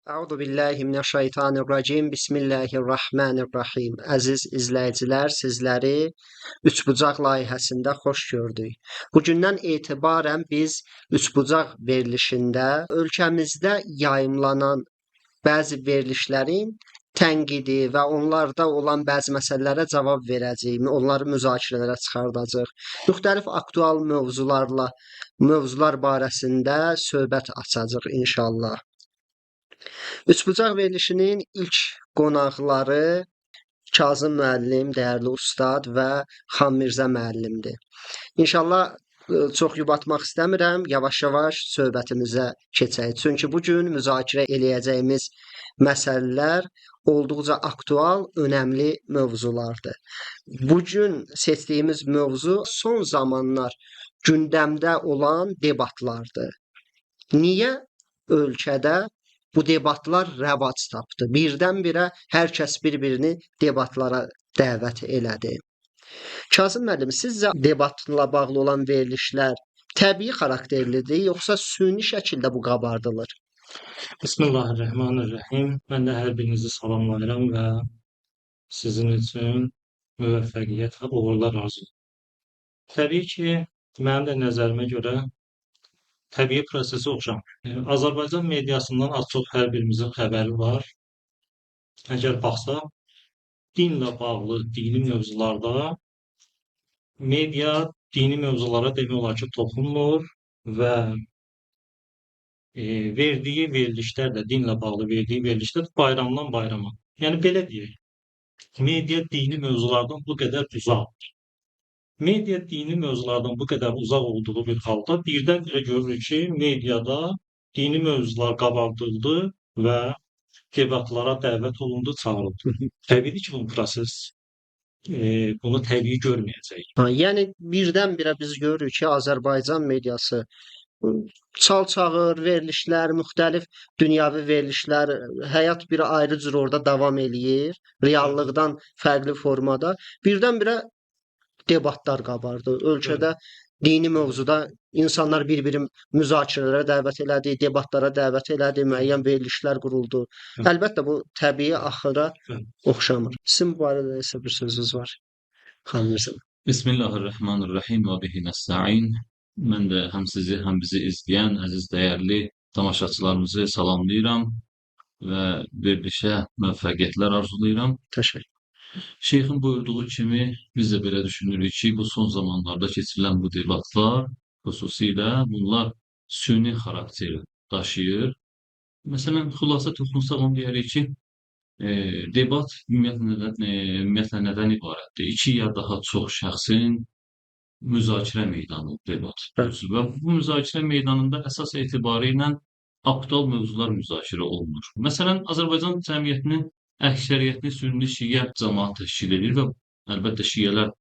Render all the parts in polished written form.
Euzu billahi mineşşeytanirracim. Bismillahirrahmanirrahim. Əziz izləyicilər, sizləri Üçbucaq layihəsində xoş gördük. Bugündən etibarən biz Üçbucaq verilişində ölkəmizdə yayımlanan bəzi verilişlərin tənqidi və onlarda olan bəzi məsələlərə cavab verəcəyik, onları müzakirələrə çıxardacağıq. Müxtəlif aktual mövzular barəsində söhbət açacağıq inşallah. Üçbucaq verilişinin ilk qonaqları Kazım müəllim, dəyərli ustad və Xan Mirzə müəllimdir. İnşallah çox yubatmaq istəmirəm, yavaş-yavaş söhbətimizə keçək. Çünki bu gün müzakirə eləyəcəyimiz məsələlər olduqca aktual, önəmli mövzulardır. Bu gün seçdiyimiz mövzu son zamanlar gündəmdə olan debatlardır. Niyə ölkədə bu debatlar rəvac tapdı? Birdən-birə hər kəs bir-birini debatlara dəvət elədi. Kazım müəllim, sizcə debatla bağlı olan verilişlər təbii xarakterlidir, yoxsa süni şəkildə bu qabardılır? Bismillahirrahmanirrahim. Mən də hər birinizi salamlayıram və sizin üçün müvəffəqiyyət və uğurlar arzulayıram. Təbii ki, mənim də nəzərimə görə təbii prosesi oxşamır. Azərbaycan mediasından az-çox hər birimizin xəbəri var. Əgər baxsaq, dinlə bağlı dini mövzularda media dini mövzulara demək olar ki, toxunmur və verdiyi verilişlər də dinlə bağlı verdiyi verilişlər bayramdan bayrama. Yəni belə deyək, media dini mövzulardan bu qədər uzaq. Media dini mövzulardan bu qədər uzaq olduğu bir halda birdən-birə görürük ki, mediada dini mövzular qabardıldı və debatlara dəvət olundu, çağırıldı. Təbii ki, bu proses bunu təbii görməyəcək. Yəni birdən-birə biz görürük ki, Azərbaycan mediası çal-çağır verilişlər, müxtəlif dünyəvi verilişlər, həyat bir ayrı cür orada davam eləyir, reallıqdan fərqli formada. Birdən-birə debatlar qabardı. Ölkədə dini mövzuda insanlar bir-biri müzakirələrə dəvət elədi, debatlara dəvət elədi, müəyyən verilişlər quruldu. Əlbəttə bu təbii axıra oxşamır. Sizin bu barədə isə bir sözünüz var. Xanım Mirzə. Bismillahirrahmanirrahim və bihi nəstəin. Mən də həm sizi, həm bizi izləyən əziz dəyərli tamaşaçılarımızı salamlayıram və verilişə müvəffəqiyyətlər arzulayıram. Təşəkkür. Şeyxin buyurduğu kimi biz də belə düşünürük ki, bu son zamanlarda keçirilən bu debatlar, xüsusilə bunlar süni xarakter daşıyır. Məsələn, xülasə toxunsaq onu deyərik ki, debat ümumiyyətlə nədən ibarətdir? İki ya daha çox şəxsin müzakirə meydanı debat. Və bu müzakirə meydanında əsas etibarı ilə aktual mövzular müzakirə olunur. Məsələn, Azərbaycan cəmiyyətinin əksəriyyətini sünni şiə cəmaət təşkil edir və əlbəttə şiələr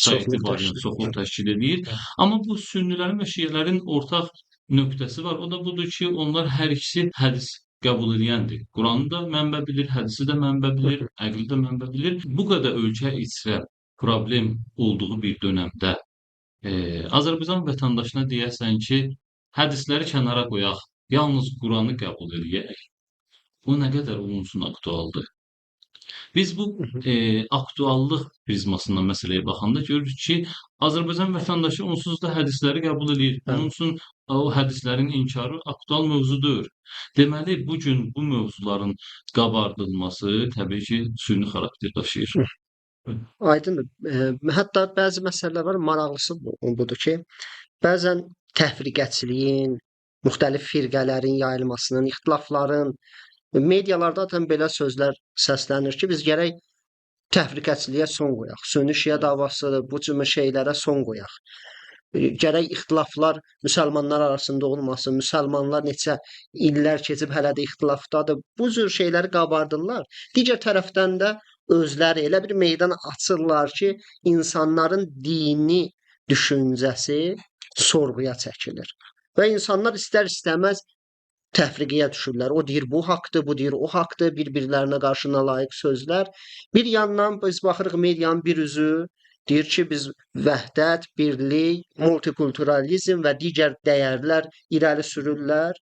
sayı etibarilə çoxluq təşkil edir. Amma bu sünnilərin və şiələrin ortaq nöqtəsi var. O da budur ki, onlar hər ikisi hədis qəbul edəndir. Quranı da mənbə bilir, hədisi də mənbə bilir, əqli də mənbə bilir. Bu qədər ölkə içrə problem olduğu bir dönəmdə Azərbaycan vətəndaşına deyəsən ki, hədisləri kənara qoyaq, yalnız Quranı qəbul edək. Bu nə qədər onun üçün aktualdır. Biz bu aktuallıq prizmasından məsələyə baxanda görürük ki, Azərbaycan vətəndaşı onsuz da hədisləri qəbul edir. Onun üçün o hədislərin inkarı aktual mövzudur. Deməli, bugün bu mövzuların qabardılması təbii ki, süni xarakter daşıyır. Aydındır. Hətta bəzi məsələlər var, maraqlısı budur ki, bəzən təfriqəçiliyin, müxtəlif firqələrin yayılmasının, ixtilafların, medialarda da belə sözlər səslənir ki, biz gərək təfriqəçiliyə son qoyaq. Sünni şiə davası, bu kimi şeylərə son qoyaq. Gərək ixtilaflar müsəlmanlar arasında olmasın. Müsəlmanlar neçə illər keçib hələ də ixtilafdadır. Bu cür şeyləri qabardırlar. Digər tərəfdən də özləri elə bir meydan açırlar ki, insanların dini düşüncəsi sorğuya çəkilir. Və insanlar istər-istəməz təfriqəyə düşürlər. O deyir bu haqdır, bu deyir o haqdır, bir-birlərinə qarşı nalayiq sözlər. Bir yandan biz baxırıq medianın bir üzü deyir ki, biz vəhdət, birlik, multikulturalizm və digər dəyərlər irəli sürürlər.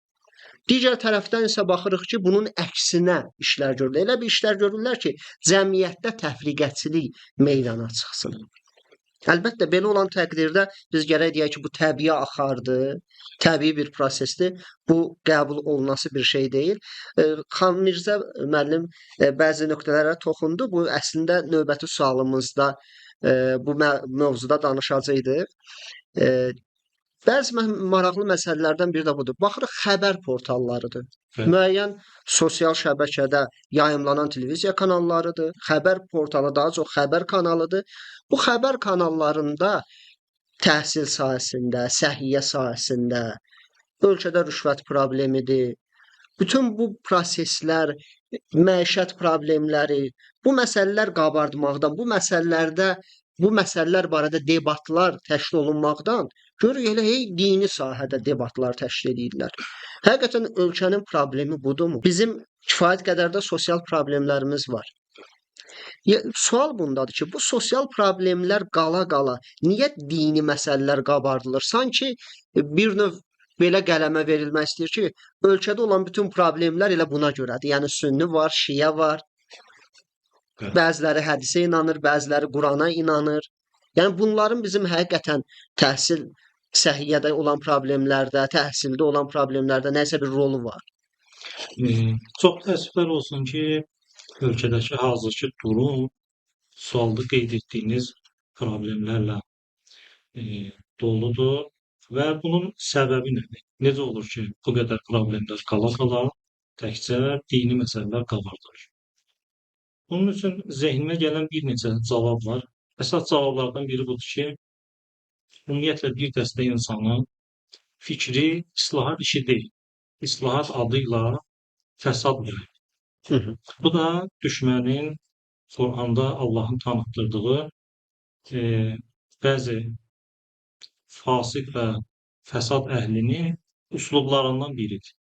Digər tərəfdən isə baxırıq ki, bunun əksinə işlər görülür. Elə bir işlər görürlər ki, cəmiyyətdə təfriqəçilik meydana çıxsın. Əlbəttə belə olan təqdirdə biz gərək deyək ki, bu təbii axardır, təbii bir prosesdir. Bu qəbul olunası bir şey deyil. Xan Mirzə müəllim bəzi nöqtələrə toxundu. Bu əslində növbəti sualımızda bu mövzuda danışacağıq. Bəzi maraqlı məsələlərdən biri də budur. Baxırıq xəbər portallarıdır. Evet. Müəyyən sosial şəbəkədə yayımlanan televiziya kanallarıdır. Xəbər portalı daha çox xəbər kanalıdır. Bu xəbər kanallarında təhsil sahəsində, səhiyyə sahəsində, ölkədə rüşvət problemidir. Bütün bu proseslər, məişət problemləri, bu məsələlər qabardmaqdan, bu məsələlər barədə debatlar təşkil olunmaqdan görürük elə hey dini sahədə debatlar təşkil edirlər. Həqiqətən ölkənin problemi budurmu? Bizim kifayət qədər də sosial problemlərimiz var. Sual bundadır ki, bu sosial problemlər qala-qala niyə dini məsələlər qabardılır? Sanki bir növ belə qələmə verilmək istəyir ki, ölkədə olan bütün problemlər elə buna görədir. Yəni sünni var, şiə var. Evet. Bəziləri hədisə inanır, bəziləri Qurana inanır. Yəni bunların bizim həqiqətən təhsil, səhiyyədə olan problemlərdə, təhsildə olan problemlərdə nəsə bir rolu var. Çox təəssüflər olsun ki, ölkədəki hazırki durum sualda qeyd etdiyiniz problemlərlə doludur və bunun səbəbi nədir? Necə olur ki, bu qədər problemlər qala-qala təkcə dini məsələlər qabardılır? Bunun üçün zehnimə gələn bir neçə cavab var. Əsas cavablardan biri budur ki, ümumiyyətlə bir dəstə insanın fikri islahat işi deyil. İslahat adıyla fəsad var. Bu da düşmənin Quranda Allahın tanıtdırdığı bəzi fasik və fəsad əhlinin üslublarından biridir.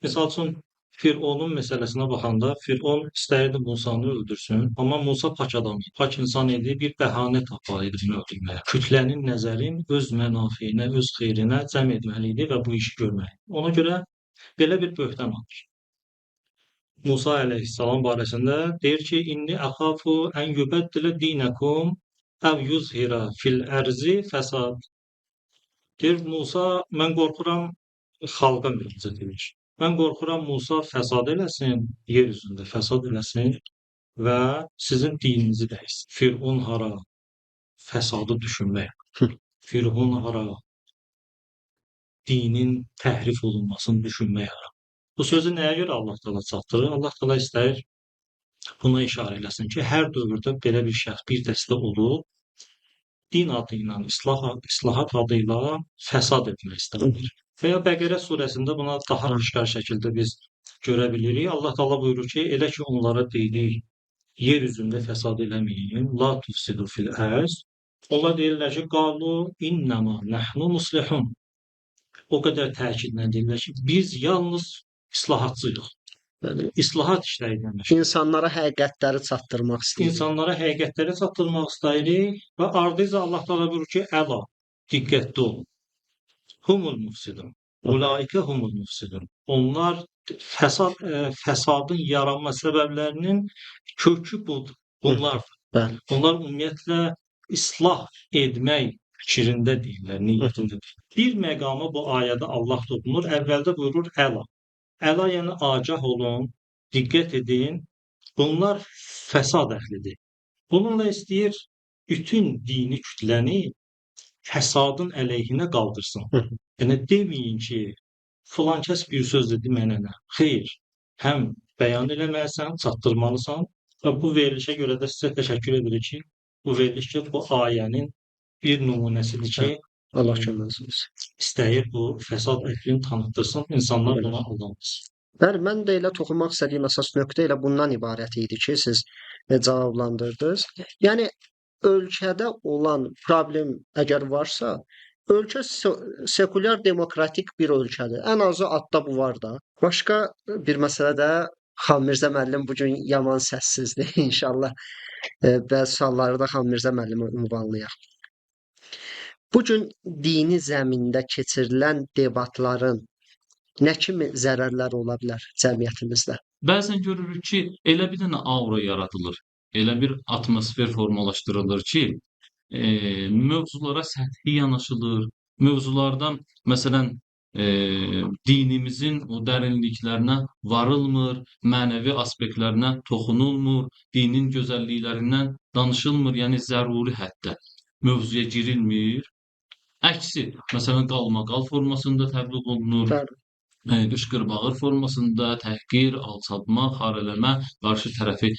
Misal üçün, Fironun məsələsinə baxanda, Firon istəyirdi Musanı öldürsün, amma Musa pak adam idi, pak insan idi, bir bəhanə tapaydı bunu öldürməyə. Kütlənin nəzərin öz mənafeyinə, öz xeyrinə cəm etməli idi və bu işi görməli. Ona görə belə bir böhtan alır. Musa əleyhissalam barəsində deyir ki, İnni əxafu ən yübəddilə dinəkum əv yuzhira fil ərzi fəsad. Deyir, Musa, mən qorxuram, xalqa müraciət edir. Mən qorxuram Musa fəsad eləsin, yer üzündə fəsad eləsin və sizin dininizi dəyişsin. Firon hara fəsadı düşünmək, Firon hara dinin təhrif olunmasını düşünmək hara. Bu sözü nəyə görə Allah Teala çatdırır? Allah Teala istəyir buna işarə eləsin ki, hər dövrdə belə bir şəxs, bir dəstə olub, din adı ilə, islahat adı ilə fəsad etmək istəyir. Və ya Bəqərə surəsində buna daha aşkar şəkildə biz görə bilirik. Allah Teala buyurur ki, elə ki onlara deyilik, yer üzündə fəsad eləməyin, la tufsidu fil ərz. Onlar deyirlər ki, qalu innəma nəhnu muslihun. O qədər təkidlə deyirlər ki, biz yalnız islahatçıyıq. İslahat işlərinə məşğul. İnsanlara həqiqətləri çatdırmaq istəyirik. İnsanlara həqiqətləri çatdırmaq istəyirik və ardınca Allah Teala buyurur ki, əla, diqqətli olun. Humul mufsidun. Ulaikə humul mufsidun. Onlar fəsadın yaranma səbəblərinin kökü budur. Bunlardır. Bəli. Onlar ümumiyyətlə islah etmək fikrində deyirlər, niyyətində deyirlər. Bir məqama bu ayədə Allah toxunur. Əvvəldə buyurur əla. Əla yəni agah olun, diqqət edin. Bunlar fəsad əhlidir. Bununla istəyir bütün dini kütləni fəsadın əleyhinə qaldırsın. Yəni deməyin ki, filan kəs bir söz dedi mənə nə? Xeyr. Həm bəyan eləməlisən, çatdırmalısan və bu verilişə görə də sizə təşəkkür edirik ki, bu veriliş ki, bu ayənin bir nümunəsidir ki, Allah kömək olsun. istəyir bu fəsad əhlini tanıtdırsın, insanlar buna aldanmasın. Bəli, mən də elə toxunmaq istədiyim əsas nöqtə elə bundan ibarət idi ki, siz cavablandırdınız. Yəni ölkədə olan problem əgər varsa, ölkə sekulyar demokratik bir ölkədir. Ən azı adda bu var da. Başqa bir məsələ də Xan Mirzə müəllim bu gün yaman səssizdir. İnşallah bəzi sualları da Xan Mirzə müəllimə ünvanlayaq. Bu gün dini zəmində keçirilən debatların Nə kimi zərərlər ola bilər cəmiyyətimizdə? Bəzən görürük ki, elə bir dənə aura yaradılır. Elə bir atmosfer formalaşdırılır ki, mövzulara səthi yanaşılır. Mövzulardan məsələn, dinimizin o dərinliklərinə varılmır, mənəvi aspektlərinə toxunulmur, dinin gözəlliklərindən danışılmır, yəni zəruri həddə mövzuya girilmir. Əksi, məsələn, qalmaqal formasında təbliğ olunur, Bəli, qışqır-bağır formasında təhqir, alçaltma, xar eləmə, qarşı tərəfi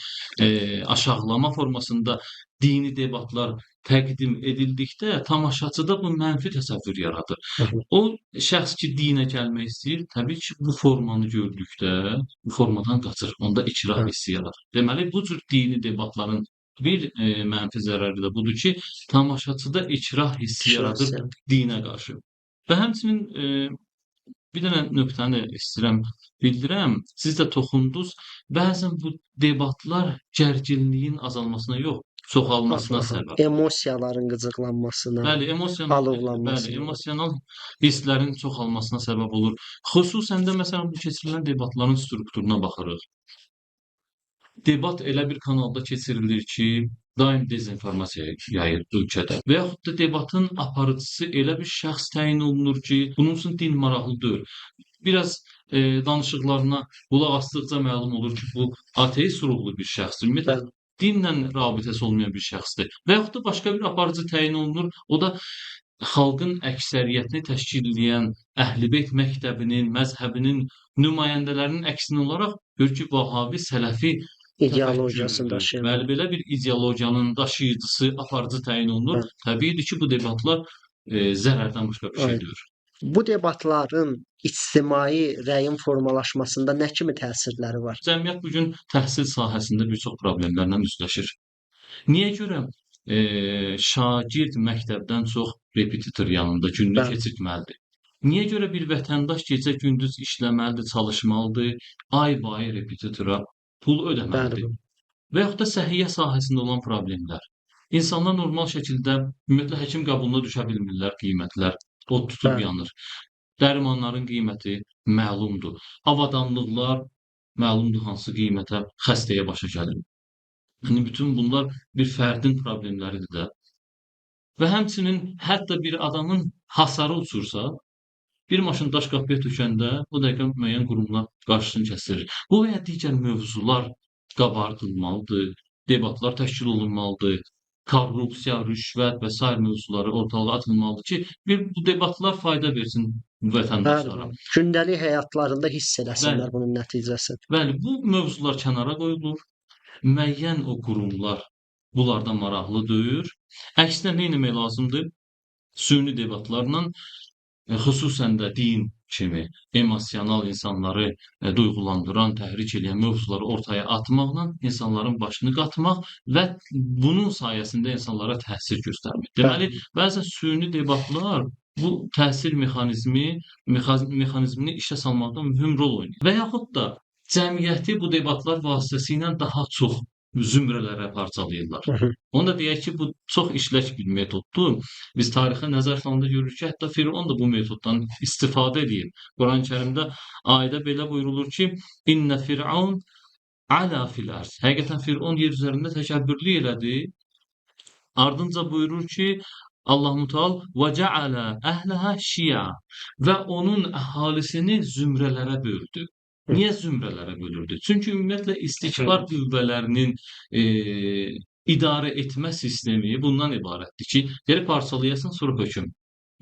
aşağılama formasında dini debatlar təqdim edildikdə tamaşaçıda bu mənfi təsəvvür yaradır. hı hı, O şəxs ki, dinə gəlmək istəyir, təbii ki, bu formanı gördükdə bu formadan qaçır, onda ikrah bəli, hissi yaradır. Deməli, bu cür dini debatların bir mənfi zərəri də budur ki, tamaşaçıda ikrah hissi yaradır işlətsin. dinə qarşı. Və həmçinin bir dənə nöqtəni istəyirəm bildirəm. Siz də toxundunuz. Bəzən bu debatlar gərginliyin azalmasına yox, çoxalmasına səbəb. Emosiyaların qıcıqlanmasına, Bəli, alovlanmasına. emosional hisslərin çoxalmasına səbəb olur. Xüsusən də məsələn bu keçirilən debatların strukturuna baxırıq. Debat elə bir kanalda keçirilir ki, daim dezinformasiya yayır ölkədə. Və yaxud da debatın aparıcısı elə bir şəxs təyin olunur ki, bunun üçün din maraqlı deyil. Biraz danışıqlarına qulaq asdıqca məlum olur ki, bu ateist ruhlu bir şəxsdir. Ümumiyyətlə Bəli, dinlə rabitəsi olmayan bir şəxsdir. Və yaxud da başqa bir aparıcı təyin olunur. O da xalqın əksəriyyətini təşkil edən Əhlibeyt məktəbinin, məzhəbinin nümayəndələrinin əksinə olaraq görür ki, Vahabi, Sələfi ideologiyasını təfəkkürlüdür. daşıyan. Bəli, belə bir ideologiyanın daşıyıcısı, aparıcı təyin olunur. Bəli, Təbiidir ki, bu debatlar zərərdən başqa bir şey aynen. deyil. Bu debatların ictimai rəyin formalaşmasında nə kimi təsirləri var? Cəmiyyət bu gün təhsil sahəsində bir çox problemlərlə üzləşir. Niyə görə şagird məktəbdən çox repetitor yanında gününü Bəli, keçirtməlidir? Niyə görə bir vətəndaş gecə-gündüz işləməlidir, çalışmalıdır, ay-bay repetitora pul bəli, ödəməlidir? bəli, Və yaxud da səhiyyə sahəsində olan problemlər. İnsanlar normal şəkildə ümumiyyətlə həkim qabuluna düşə bilmirlər, qiymətlər od tutub bəli, yanır. Dərmanların qiyməti məlumdur. Avadanlıqlar məlumdur hansı qiymətə xəstəyə başa gəlir. Yəni bütün bunlar bir fərdin problemləridir də. Və həmçinin hətta bir adamın hasarı uçursa, bir maşın daş qapıya tökəndə o dəqiqə müəyyən qurumlar qarşısını kəsir. Bu və ya digər mövzular qabardılmalıdır, debatlar təşkil olunmalıdır, korrupsiya, rüşvət və sair mövzuları ortalığa atılmalıdır ki, bu debatlar fayda versin bəli, vətəndaşlara. bəli. Gündəlik həyatlarında hiss Bəli, eləsinlər bunun nəticəsini. bəli, bu mövzular kənara qoyulur. Müəyyən o qurumlar bunlardan maraqlı deyil. Əksinə nə etmək lazımdır? Süni debatlarla xüsusən də din kimi emosional insanları duyğulandıran, təhrik edən mövzuları ortaya atmaqla insanların başını qatmaq və bunun sayəsində insanlara təsir göstərmək. Deməli, Bəli, bəzən süni debatlar bu təsir mexanizmini işə salmaqda mühüm rol oynayır. Və yaxud da cəmiyyəti bu debatlar vasitəsilə daha çox zümrələrə parçalayırlar. hı hı, Onu da deyək ki, bu çox işlək bir metoddur. Biz tarixə nəzər salanda görürük ki, hətta Firon da bu metoddan istifadə edir. Quran-Kərimdə ayədə belə buyurulur ki, İnnə Fir'aun ala fil ərz. Həqiqətən Firon yer üzərində təkəbbürlük elədi. Ardınca buyurur ki, Allah-u Teala və cəalə əhləha şia və onun əhalisini zümrələrə böldü. hı, Niyə zümrələrə bölürdü? Çünki ümumiyyətlə istikbar qüvvələrinin idarə etmə sistemi bundan ibarətdir ki, geri parçalayasan, sonra hökm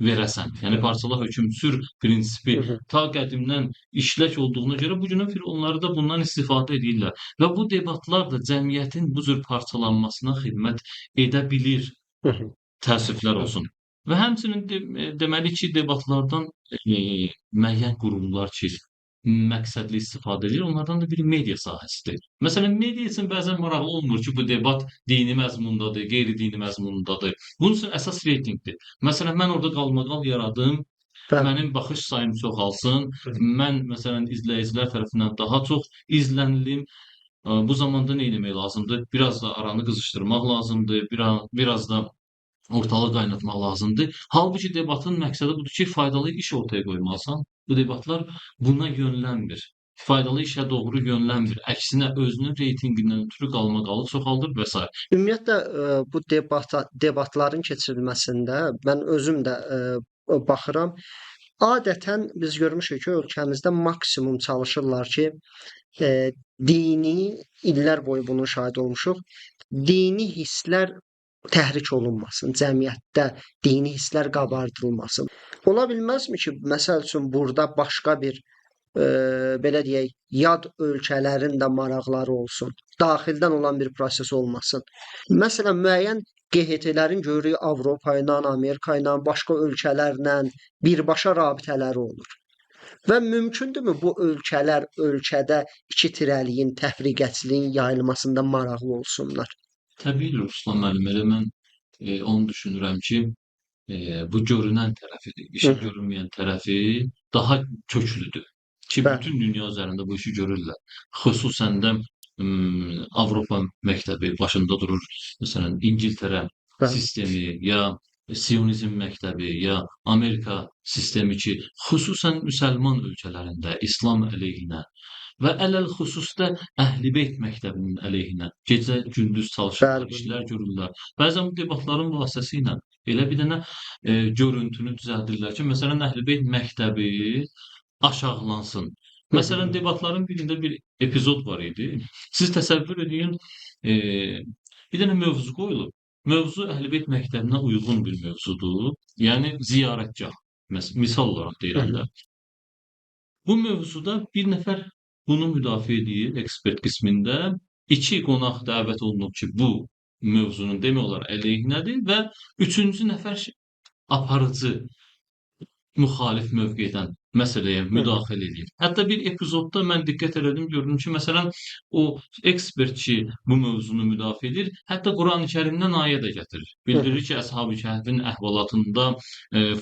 verəsən. Yəni parçala hökm sür prinsipi hı hı. ta qədimdən işlək olduğuna görə bu günə onları da bundan istifadə edirlər. Və bu debatlar da cəmiyyətin bu cür parçalanmasına xidmət edə bilir. Hı hı. Təəssüflər Hı. olsun. Və həmçinin deməli ki, debatlardan müəyyən qurumlar ki, məqsədli istifadə edir, onlardan da biri media sahəsidir. Məsələn, media üçün bəzən maraqlı olmur ki, bu debat dini məzmundadır, qeyri-dini məzmundadır. Bunun üçün əsas reytinqdir. Məsələn, mən orada qalmaqal yaradım, Bəli, mənim baxış sayım çoxalsın, hı, mən məsələn izləyicilər tərəfindən daha çox izlənilim. Bu zamanda nə etmək lazımdır? Biraz da aranı qızışdırmaq lazımdır, biraz da ortalığı qaynatmaq lazımdır. Halbuki debatın məqsədi budur ki, faydalı iş ortaya qoymalısan. Bu debatlar buna yönlənmir. Faydalı işə doğru yönlənmir. Əksinə özünün reytinqindən ötürü qalmaqalı çoxaldır və s. Ümumiyyətlə bu debatların keçirilməsində mən özüm də baxıram. Adətən biz görmüşük ki, ölkəmizdə maksimum çalışırlar ki, dini illər boyu bunun şahidi olmuşuq. Dini hisslər təhrik olunmasın, cəmiyyətdə dini hisslər qabardılmasın. Ola bilməzmi ki, məsəl üçün burada başqa bir belə deyək, yad ölkələrin də maraqları olsun. Daxildən olan bir proses olmasın. Məsələn, müəyyən QHT-lərin görürük Avropa ilə, Amerika ilə, başqa ölkələrlə birbaşa rabitələri olur. Və mümkündürmü bu ölkələr ölkədə iki tirəliyin, təfriqəçiliyin yayılmasında maraqlı olsunlar? Təbii Ruslan müəllim, elə mən onu düşünürəm ki, bu görünən tərəfidir. İşin görünməyən tərəfi daha köklüdür. Ki Bəli. bütün dünya üzərində bu işi görürlər. Xüsusən də Avropa məktəbi başında durur. Məsələn, İngiltərə Bəli. sistemi ya Siyonizm məktəbi ya Amerika sistemi ki, xüsusən müsəlman ölkələrində İslam əleyhinə və ələlxüsus da Əhl-i-Beyt məktəbinin əleyhinə gecə-gündüz çalışırlar, Bəli. işlər görürlər. Bəzən bu debatların vasitəsilə elə bir dənə görüntünü düzəldirlər ki, məsələn, Əhl-i-Beyt məktəbi aşağılansın. Məsələn, debatların birində bir epizod var idi. Siz təsəvvür edin, bir dənə mövzu qoyulub. Mövzu Əhl-i-Beyt məktəbinə uyğun bir mövzudur. Yəni ziyarətgah. Misal olaraq deyirəm də. Bu mövzuda bir nəfər bunu müdafiə edir ekspert qismində. 2 qonaq dəvət olunub ki, bu mövzunun demək olar əleyhinədir və 3-cü nəfər aparıcı müxalif mövqedən məsələyə müdaxilə edir. Hətta bir epizodda mən diqqət elədim, gördüm ki, məsələn, o ekspert ki, bu mövzunu müdafiə edir, hətta Qurani-Kərimdən ayə də gətirir. Bildirir ki, Əshab-ı Kəhfin əhvalatında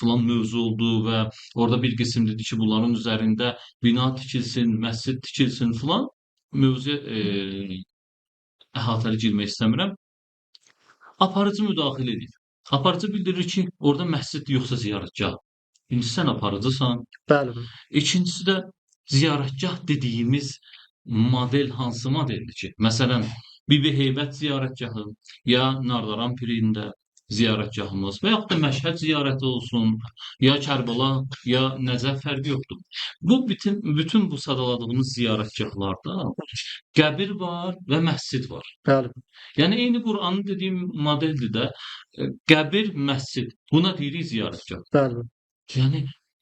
filan mövzu oldu və orada bir qism dedi ki, bunların üzərində bina tikilsin, məscid tikilsin filan. Mövzuya əhatəli girmək istəmirəm. Aparıcı müdaxilə edir. Aparıcı bildirir ki, orada məscid yoxsa ziyarətgah. Birincisi sən aparıcısan. Bəli. İkincisi də ziyarətgah dediyimiz model hansı modeldir ki? Məsələn, Bibi Heybət ziyarətgahı ya Nardaran pirində ziyarətgahımız və yaxud da Məşhəd ziyarəti olsun, ya Kərbəla, ya Nəcəf fərqi yoxdur. Bu bütün bu sadaladığımız ziyarətgahlarda qəbir var və məscid var. Bəli. Yəni eyni Qur'anın dediyim modeldir də qəbir, məscid. Buna deyirik ziyarətgah. Bəli. Yəni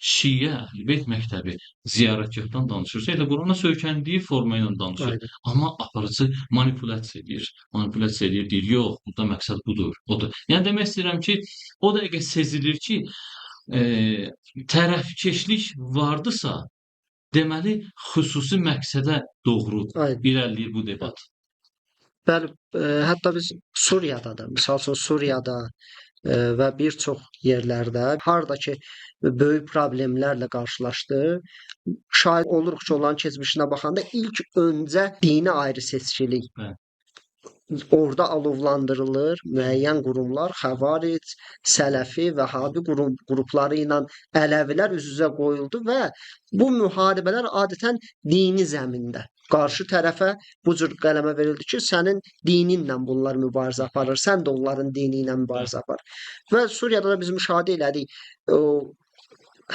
Şiə Əhl-i-Beyt məktəbi ziyarətgahdan danışırsa, elə Qurana söykəndiyi forma ilə danışır. Aynen. Amma aparıcı manipulyasiya edir. Manipulyasiya edir, deyir, yox, burada məqsəd budur, odur. Yəni demək istəyirəm ki, o dəqiqə sezilir ki, tərəfkeşlik vardısa, deməli xüsusi məqsədə doğru Aynen. irəliləyir bu debat. Bəli, hətta biz Suriyada da, misal üçün Suriyada və bir çox yerlərdə harda ki böyük problemlərlə qarşılaşdı, şahid oluruq ki, onların keçmişinə baxanda ilk öncə dini ayrı seçkilik Bəli. orada alovlandırılır. Müəyyən qurumlar, Xəvaric, Sələfi, Vəhabi qrupları ilə Ələvilər üz-üzə qoyuldu və bu müharibələr adətən dini zəmində. Qarşı tərəfə bu cür qələmə verildi ki, sənin dininlə bunlar mübarizə aparır, sən də onların dini ilə mübarizə apar. Və Suriyada da biz müşahidə elədik.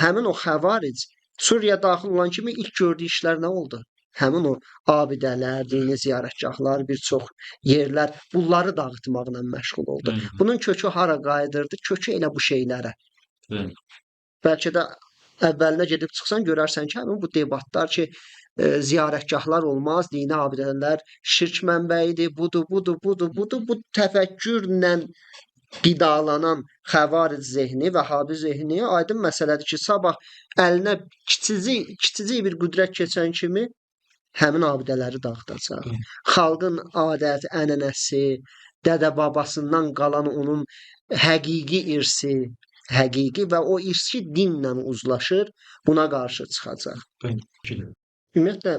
Həmin o Xəvaric Suriya daxil olan kimi ilk gördüyü işlər nə oldu? Həmin o abidələr, dini ziyarətgahlar, bir çox yerlər bunları dağıtmaqla məşğul oldu. Bəli. Bunun kökü hara qayıdırdı? Kökü elə bu şeylərə. Bəli. Bəlkə də əvvəlinə gedib çıxsan görərsən ki, həmin bu debatlar ki, ziyarətgahlar olmaz, dini abidələr şirk mənbəyidir, budur. Bu təfəkkürlə qidalanan Xəvaric zehni, Vəhabi zehni aydın məsələdir ki, sabah əlinə kiçicik bir qüdrət keçən kimi həmin abidələri dağıdacaq. Xalqın adət, ənənəsi, dədə-babasından qalan onun həqiqi irsi, həqiqi və o irsi dinlə uzlaşır, buna qarşı çıxacaq. Ümumiyyətlə,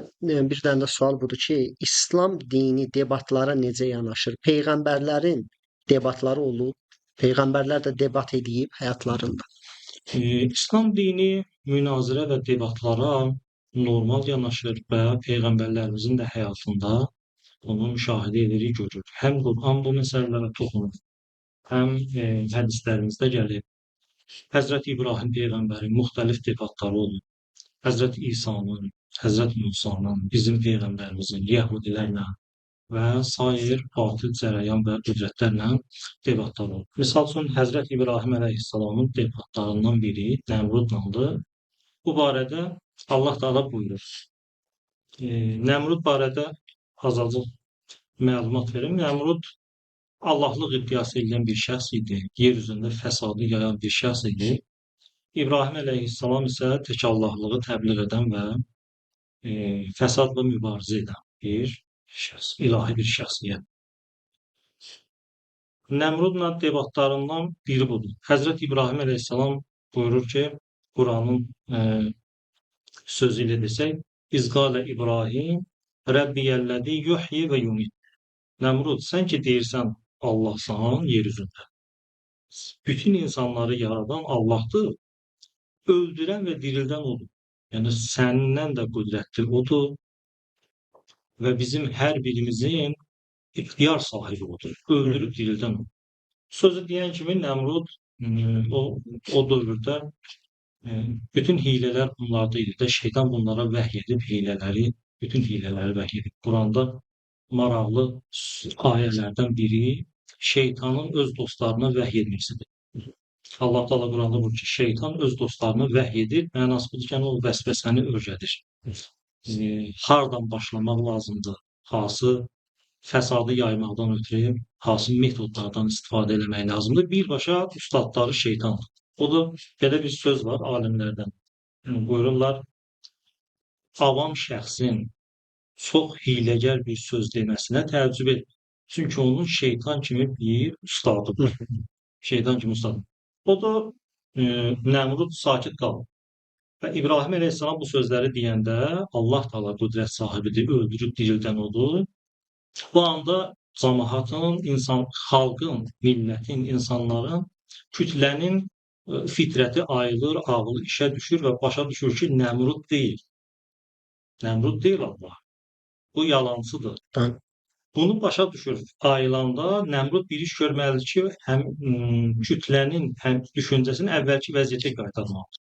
bir dənə də sual budur ki, İslam dini debatlara necə yanaşır? Peyğəmbərlərin debatları olub. Peyğəmbərlər də debat edib həyatlarında. İslam dini münazirə və debatlara normal yanaşır və peyğəmbərlərimizin də həyatında bunu müşahidə edirik, görürük. Həm Quran bu məsələlərə toxunur, həm hədislərimizdə gəlir. Həzrəti İbrahim peyğəmbərin müxtəlif debatları olub. Həzrəti İsa'nın, Həzrəti Musa'nın, bizim peyğəmbərimizin, Yəhudilərlə və sair batıl cərəyan və qüdrətlərlə debatlar olub. Misal üçün, Həzrəti İbrahim əleyhissalamın debatlarından biri Nəmrudlandır. Bu barədə Allah Teala buyurur. Nəmrud barədə azacıq məlumat verim. Nəmrud Allahlıq iddiası edən bir şəxs idi. Yer üzündə fəsadı yayan bir şəxs idi. İbrahim əleyhissalam isə tək Allahlığı təbliğ edən və fəsadla mübarizə edən bir şəxs, ilahi bir şəxsiyyət. Nəmrudla debatlarından biri budur. Həzrət İbrahim əleyhissalam buyurur ki, Quranın sözü ilə desək, İzqalə İbrahim Rəbbiyəlləzi yuhyi və yumit. Nəmrud, sən ki deyirsən Allahsan yer üzündə. Bütün insanları yaradan Allahdır, öldürən və dirildən odur. Yəni səndən də qüdrətli odur və bizim hər birimizin ixtiyar sahibi odur. Öldürüb dirildən odur. Sözü deyən kimi Nəmrud o dövrdə bütün hilələr bunlarda idi də şeytan bunlara vəhy edib bütün hilələri vəhy edib. Quranda maraqlı ayələrdən biri şeytanın öz dostlarına vəhy etməsidir. Allah Teala Quranda buyurur ki, şeytan öz dostlarına vəhy edir, mənası budur ki, o vəsvəsəni öyrədir. Hardan başlamaq lazımdır, hansı fəsadı yaymaqdan ötürü, hansı metodlardan istifadə etmək lazımdır. Birbaşa ustadları şeytandır. O da belə bir söz var alimlərdən. Buyururlar, avam şəxsin çox hiləgər bir söz deməsinə təəccüb et. Çünki onun şeytan kimi bir ustadıdır. Şeytan kimi ustadır. O da Nəmrud sakit qalır. Və İbrahim əleyhissalam bu sözləri deyəndə Allah Teala qüdrət sahibidir, öldürüb dirildən odur. Bu anda cəmaatın, xalqın, millətin, insanların, kütlənin fitrəti ayılır, ağlı işə düşür və başa düşür ki, Nəmrud deyil. Nəmrud deyil Allah. Bu yalancıdır. Bunu başa düşür. Ayılanda Nəmrud bir iş görməlidir ki, həm kütlənin, həm düşüncəsini əvvəlki vəziyyətə qaytarmalıdır.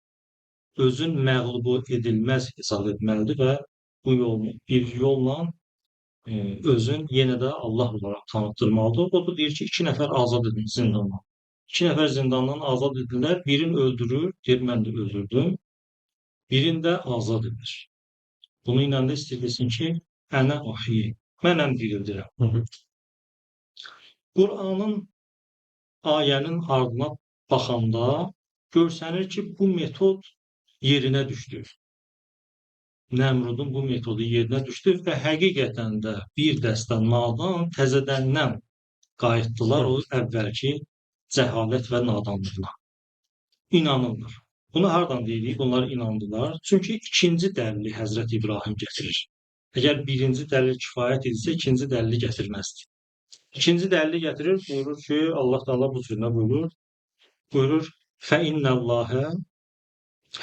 Özün məğlubu edilməz hesab etməlidir və bir yolla özün yenə də Allah olaraq tanıtdırmalıdır. O da deyir ki, 2 nəfər azad edin zindandan. 2 nəfər zindandan azad edilirlər. Birini öldürür, deyir, mən də öldürdüm. Birini də azad edir. Bunu ilə də istəyirsin ki, ənə ahyi, mənəm dirildirəm. Qur'anın ayənin ardına baxanda görsənir ki, bu metod yerinə düşdü. Nəmrudun bu metodu yerinə düşdü və həqiqətən də bir dəstə nadan təzədəndən qayıtdılar o əvvəlki cəhalət və nadanlıqla. İnanırlar. Bunu hardan deyirik? Bunlar inandılar. Çünki ikinci dəlili Həzrət İbrahim gətirir. Əgər birinci dəlil kifayət edirsə, ikinci dəlili gətirməzdi. İkinci dəlili gətirir, buyurur ki, Allah Teala bu sözünə buyurur, fəinnəllahə,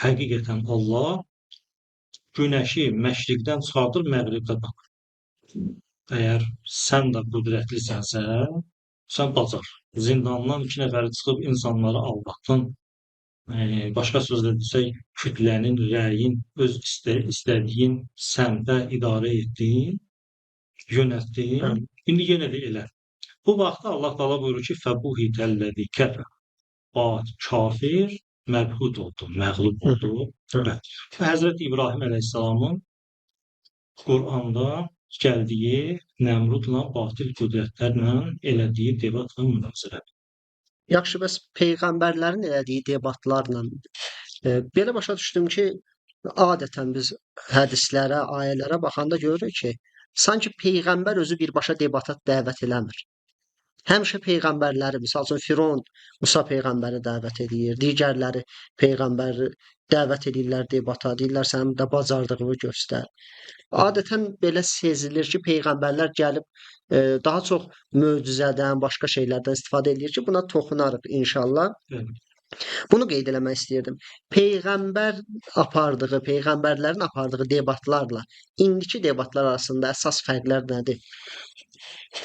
həqiqətən Allah günəşi məşriqdən çıxardır, məğribdən baxır. Əgər sən də qüdrətlisənsə, sən bacar. Zindandan 2 nəfəri çıxıb insanları aldatdın. Başqa sözlə desək, kütlənin, rəyin, öz istədiyin səmtə idarə etdin, yönətdin, indi yenə də elə. Bu vaxtda Allah Teala buyurur ki, fəbuhitəlləzi kəfər. Kafir məbhud oldu, məğlub oldu. Həzrət İbrahim əleyhissalamın Quranda gəldiyi Nəmrudla, batil qüdrətlərlə elədiyi debat və münazirədir. Yaxşı, bəs peyğəmbərlərin elədiyi debatlarla belə başa düşdüm ki, adətən biz hədislərə, ayələrə baxanda görürük ki, sanki peyğəmbər özü birbaşa debata dəvət eləmir. Həmişə peyğəmbərləri, misal üçün Firon Musa peyğəmbəri dəvət edir, digərləri peyğəmbəri dəvət edirlər debata, deyirlər sənin də bacardığını göstər. Adətən belə sezilir ki, peyğəmbərlər gəlib daha çox möcüzədən, başqa şeylərdən istifadə edir ki, buna toxunarıq inşallah. Evet. Bunu qeyd eləmək istəyirdim. Peyğəmbərlərin apardığı debatlarla indiki debatlar arasında əsas fərqlər nədir?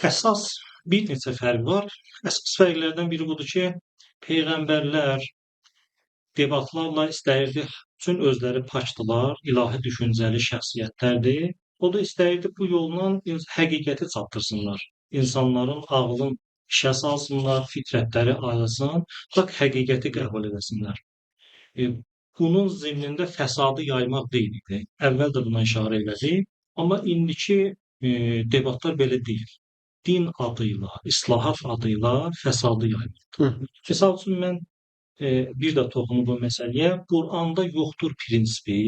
Əsas bir neçə fərq var. Əsas fərqlərdən biri budur ki, peyğəmbərlər debatlarla istəyirdi, üçün özləri pakdılar, ilahi düşüncəli şəxsiyyətlərdir. O da istəyirdi bu yolla həqiqəti çatdırsınlar. İnsanların ağlın işə salsınlar, fitrətləri ayılsın, bak həqiqəti qəbul edəsinlər. Bunun zimnində fəsadı yaymaq deyil idi. Əvvəl də buna işarə elədik. Amma indiki debatlar belə deyil. Din adıyla, islahat adıyla fəsadı yaymaq. Misal üçün mən bir də toxunum bu məsələyə. Quranda yoxdur prinsipi.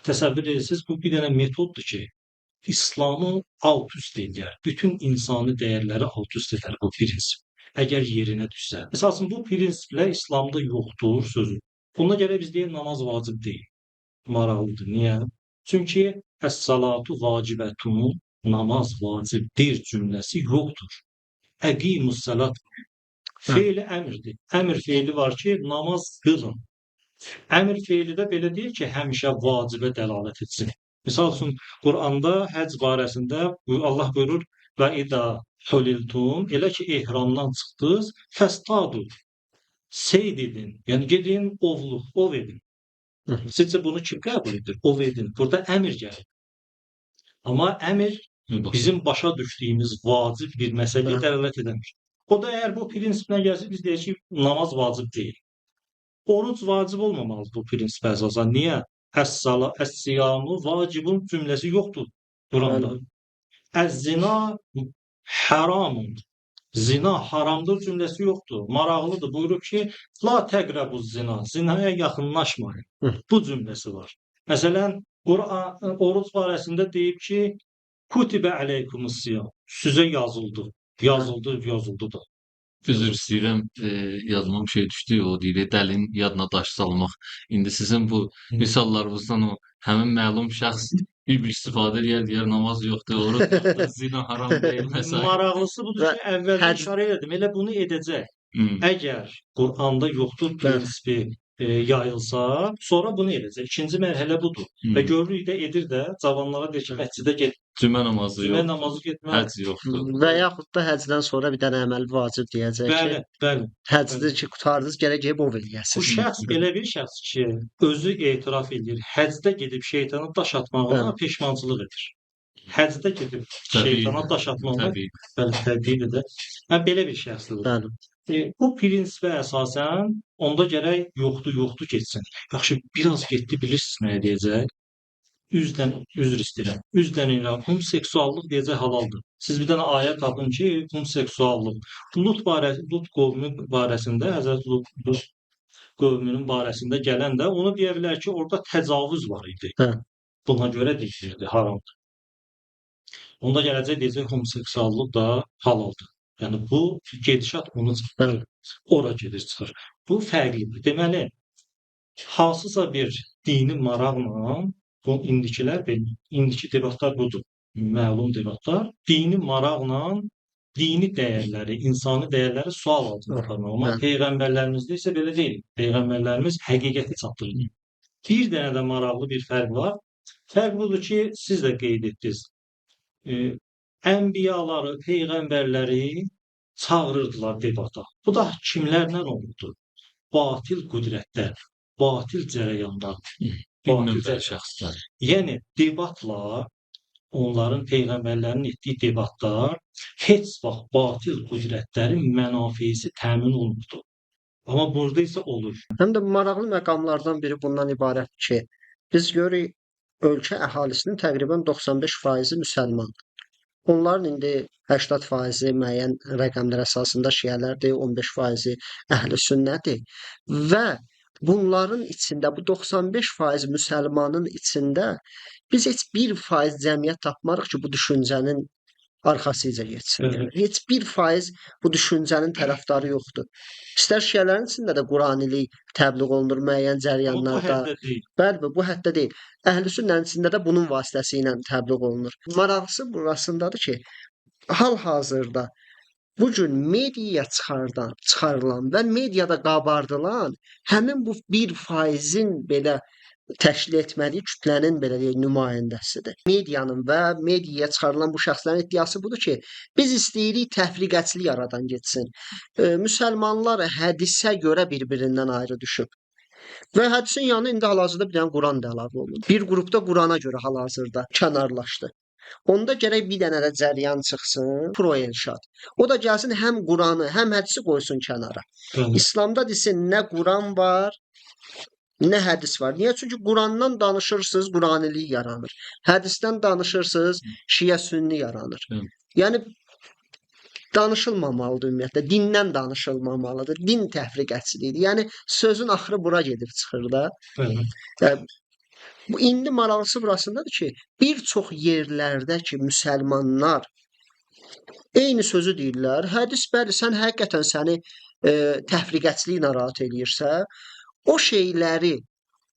Təsəvvür edirsiniz, bu bir dənə metoddur ki, İslamı alt-üst edir. Bütün insani dəyərləri alt-üst edər bu prinsip. Əgər yerinə düşsə. Misal üçün bu prinsiplər İslamda yoxdur sözü. Buna görə biz deyək namaz vacib deyil. Maraqlıdır. Niyə? Çünki əs-salatu vacibətun, namaz vacibdir cümləsi yoxdur. Əqimus-salat feili əmrdir. Əmr feili var ki, namaz qılın. Əmr feili də belə deyil ki, həmişə vacibə dəlalət etsin. Misal üçün, Quranda həcc barəsində Allah buyurur və idə huliltum, elə ki, ehramdan çıxdınız, fəstadu, seyd edin, yəni gedin ov edin. Sizcə bunu kim qəbul edir? Ov edin. Burada əmr gəlir. Amma əmr bizim başa düşdüyümüz vacib bir məsələyə dəlalət edəmir. O da əgər bu prinsiplə gəlsə, biz deyək ki, namaz vacib deyil. Oruc vacib olmamalı bu prinsipə əsasən. Niyə? Əs-siyamu vacibun cümləsi yoxdur Quranda. Əz-zina haramun. Zina haramdır cümləsi yoxdur. Maraqlıdır. Buyurur ki, la təqrəbuz zina. Zinaya yaxınlaşmayın. Bu cümləsi var. Məsələn, Quran oruc barəsində deyib ki, kutibə əleykumus-siyam. Sizə yazıldı. Yazıldı da. Üzr istəyirəm, yadıma bir şey düşdü, o deyir, dəlin yadına daş salmaq. İndi sizin bu misallarınızdan o həmin məlum şəxs bir istifadə deyər, namaz yoxdur, oruc yoxdur, zina haram deyil, məsələn. Maraqlısı budur ki, əvvəldən işarə etdim, elə bunu edəcək. Əgər Quranda yoxdur prinsipi yayılsa, sonra bunu edəcək. İkinci mərhələ budur. Və görürük də edir də, cavanlara deyir ki, məscidə get. Cümə namazı yox. Cümə namazı getmək. Həcc yoxdur. Və yaxud da həcdən sonra bir dənə əməl vacib deyəcək ki, bəli. Həcdə ki, qutardınız, gərək ov Bu eləyəsiniz. şəxs elə bir şəxs ki, özü etiraf edir. Həcdə gedib şeytana daş atmağına peşmançılıq edir. Həcdə gedib şeytana daş atmağına təbii də. Belə bir şəxsdir. Bəli. Bu prinsipə əsasən onda gərək yoxdur getsin. Yaxşı, biraz getdi, bilirsiniz nəyə deyəcək? Üzr istəyirəm. Üzdən ilə homoseksuallıq deyəcək halaldır. Siz bir dənə ayə tapın ki, homoseksuallıq. Lut qovmu barəsində, Həzrət Lut qovmunun barəsində gələn də onu deyə bilər ki, orada təcavüz var idi. Buna görə deyilirdi, haramdır. Onda gələcək deyəcək, homoseksuallıq da halaldır. Yəni bu gedişat onu çıxır. Ora gedir, çıxır. Bu fərqlidir. Deməli, hansısa bir dini maraqla, bu indiki debatlar budur. Məlum debatlar. Dini maraqla, dini dəyərləri, insani dəyərləri sual altında aparmaq. Amma peyğəmbərlərimizdə isə belə deyil. Peyğəmbərlərimiz həqiqəti çatdırır. Bir dənə də maraqlı bir fərq var. Fərq budur ki, siz də qeyd etdiniz. Ənbiyaları, peyğəmbərləri çağırırdılar debata. Bu da kimlərlə olurdu? Batil qüdrətlər, batil cərəyanlar, batil şəxslər. Yəni debatla onların peyğəmbərlərinin etdiyi debatlar heç vaxt batil qüdrətlərin mənafeisi təmin olunurdu. Amma burada isə olur. Həm də maraqlı məqamlardan biri bundan ibarət ki, biz görürük ölkə əhalisinin təqribən 95% müsəlman. Onların indi 80% müəyyən rəqəmlər əsasında şiələrdir, 15% əhl-i sünnədir. Və bunların içində, bu 95% müsəlmanın içində biz heç 1% cəmiyyət tapmarıq ki, bu düşüncənin arxasıca getsin. Bəli. Yəni heç 1% bu düşüncənin tərəfdarı yoxdur. İstər şiələrin içində də Quranilik təbliğ olunur müəyyən Amma bu cərəyanlarda. həddə deyil. Bəli, bu hətta deyil. Əhlüsünnənin içində də bunun vasitəsilə təbliğ olunur. Maraqlısı burasındadır ki, hal-hazırda bu gün mediaya çıxarılan və mediada qabardılan həmin bu 1%-in belə təşkil etmədiyi kütlənin belə deyək nümayəndəsidir. Medianın və mediaya çıxarılan bu şəxslərin iddiası budur ki, biz istəyirik təfriqəçilik yaradan getsin. Müsəlmanlar hədisə görə bir-birindən ayrı düşüb. Və hədisin yanına indi hal-hazırda bir dənə Quran da əlavə olundu. Bir qrupda Qurana görə hal-hazırda kənarlaşdı. Onda gərək bir dənə də cəryan çıxsın, pro-elşad. O da gəlsin həm Quranı, həm hədisi qoysun kənara. Bəli. İslamda desin nə Quran var, nə hədis var. Niyə? Çünki Qurandan danışırsınız, Quranilik yaranır. Hədisdən danışırsınız, Şiə Sünni yaranır. Hı. Yəni danışılmamalıdır ümumiyyətlə. Dindən danışılmamalıdır. Din təfriqəçiliyidir. Yəni sözün axırı bura gedib çıxır da. Bəli. Yəni, bu indi maraqlısı burasındadır ki, bir çox yerlərdə ki, müsəlmanlar eyni sözü deyirlər. Hədis bəli, sən həqiqətən səni təfriqəçilik narahat eləyirsə, o şeyləri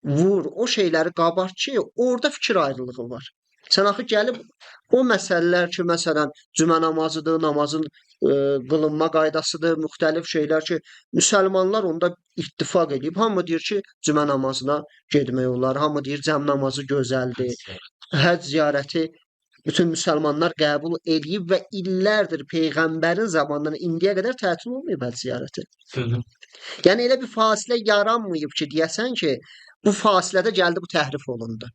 vur, o şeyləri qabart ki, orada fikir ayrılığı var. Sən axı gəlib o məsələlər ki, məsələn, cümə namazıdır, namazın qılınma qaydasıdır, müxtəlif şeylər ki, müsəlmanlar onda ittifaq edib. Hamı deyir ki, cümə namazına getmək olar. Hamı deyir cəm namazı gözəldir. Həcc ziyarəti bütün müsəlmanlar qəbul edib və illərdir peyğəmbərin zamanından indiyə qədər tətil olmayıb həcc ziyarəti. Bəli. Yəni elə bir fasilə yaranmayıb ki, deyəsən ki, bu fasilədə gəldi bu təhrif olundu.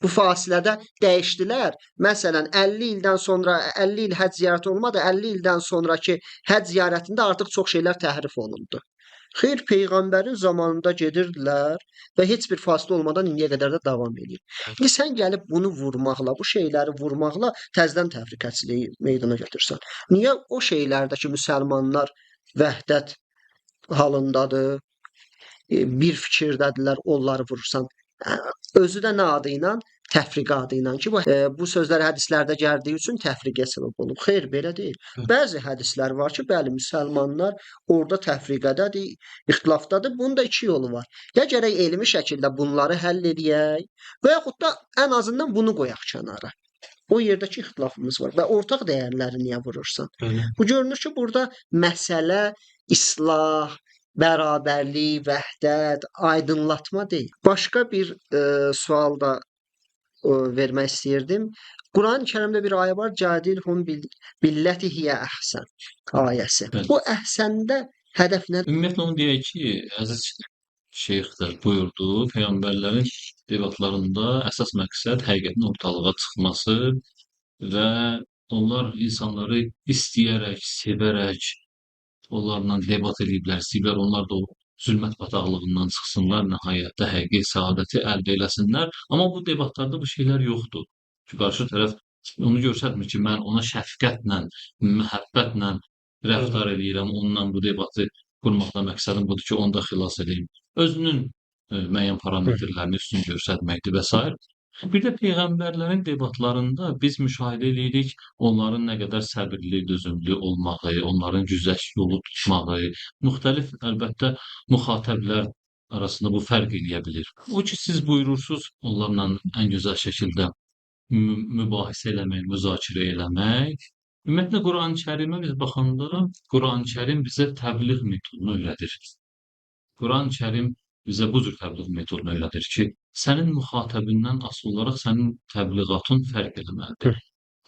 Bu fasilədə dəyişdilər. Məsələn, 50 ildən sonra 50 il həcc ziyarəti olmadı, 50 ildən sonrakı həcc ziyarətində artıq çox şeylər təhrif olundu. Xeyr, peyğəmbərin zamanında gedirdilər və heç bir fasilə olmadan indiyə qədər də davam edir. İndi sən gəlib bunu vurmaqla, bu şeyləri vurmaqla təzədən təfriqəçiliyi meydana gətirsən. Niyə o şeylərdəki müsəlmanlar vəhdət halındadır, bir fikirdədirlər, onları vurursan. Özü də nə adı ilə? Təfriqə adı ilə ki, bu sözlər hədislərdə gəldiyi üçün təfriqə səbəb olub. Xeyr, belə deyil. Bəzi hədislər var ki, bəli, müsəlmanlar orada təfriqədədir, ixtilafdadır. Bunun da iki yolu var. Ya gərək elmi şəkildə bunları həll edək və yaxud da ən azından bunu qoyaq kənara. O yerdəki ixtilafımız var və ortaq dəyərləri niyə vurursan? Bəli. Bu görünür ki, burada məsələ islah, bərabərlik, vəhdət, aydınlatma deyil. Başqa bir sual da vermək istəyirdim. Quran-ı Kərimdə bir ayə var, Cadilhum billəti hiyə əhsən ayəsi. Bəli. Bu əhsəndə hədəf nədir? Ümumiyyətlə onu deyək ki, əziz şeyx də buyurdu, peyğəmbərlərin debatlarında əsas məqsəd həqiqətin ortalığa çıxması və onlar insanları istəyərək, sevərək onlarla debat ediblər, istəyiblər onlar da o zülmət bataqlığından çıxsınlar, nəhayətdə həqiqi səadəti əldə eləsinlər. Amma bu debatlarda bu şeylər yoxdur. Çünki qarşı tərəf onu göstərmir ki, mən ona şəfqətlə, məhəbbətlə rəftar edirəm, onunla bu debatı qurmaqda məqsədim budur ki, onu da xilas edeyim. Özünün müəyyən parametrlərini üstün göstərməkdir və s. Bir də peyğəmbərlərin debatlarında biz müşahidə edirik onların nə qədər səbirli, dözümlü olmağı, onların güzəşt yolu tutmağı, müxtəlif əlbəttə müxatəblər arasında bu fərq eləyə bilir. O ki, siz buyurursunuz onlarla ən gözəl şəkildə mübahisə eləmək, müzakirə eləmək. Ümumiyyətlə, Quran-ı Kərimə biz baxanda, Quran-ı Kərim bizə təbliğ metodunu öyrədir. Quran-ı Kərim bizə bu cür təbliğ metodunu öyrədir ki, sənin müxatəbindən asılı olaraq sənin təbliğatın fərq etməlidir.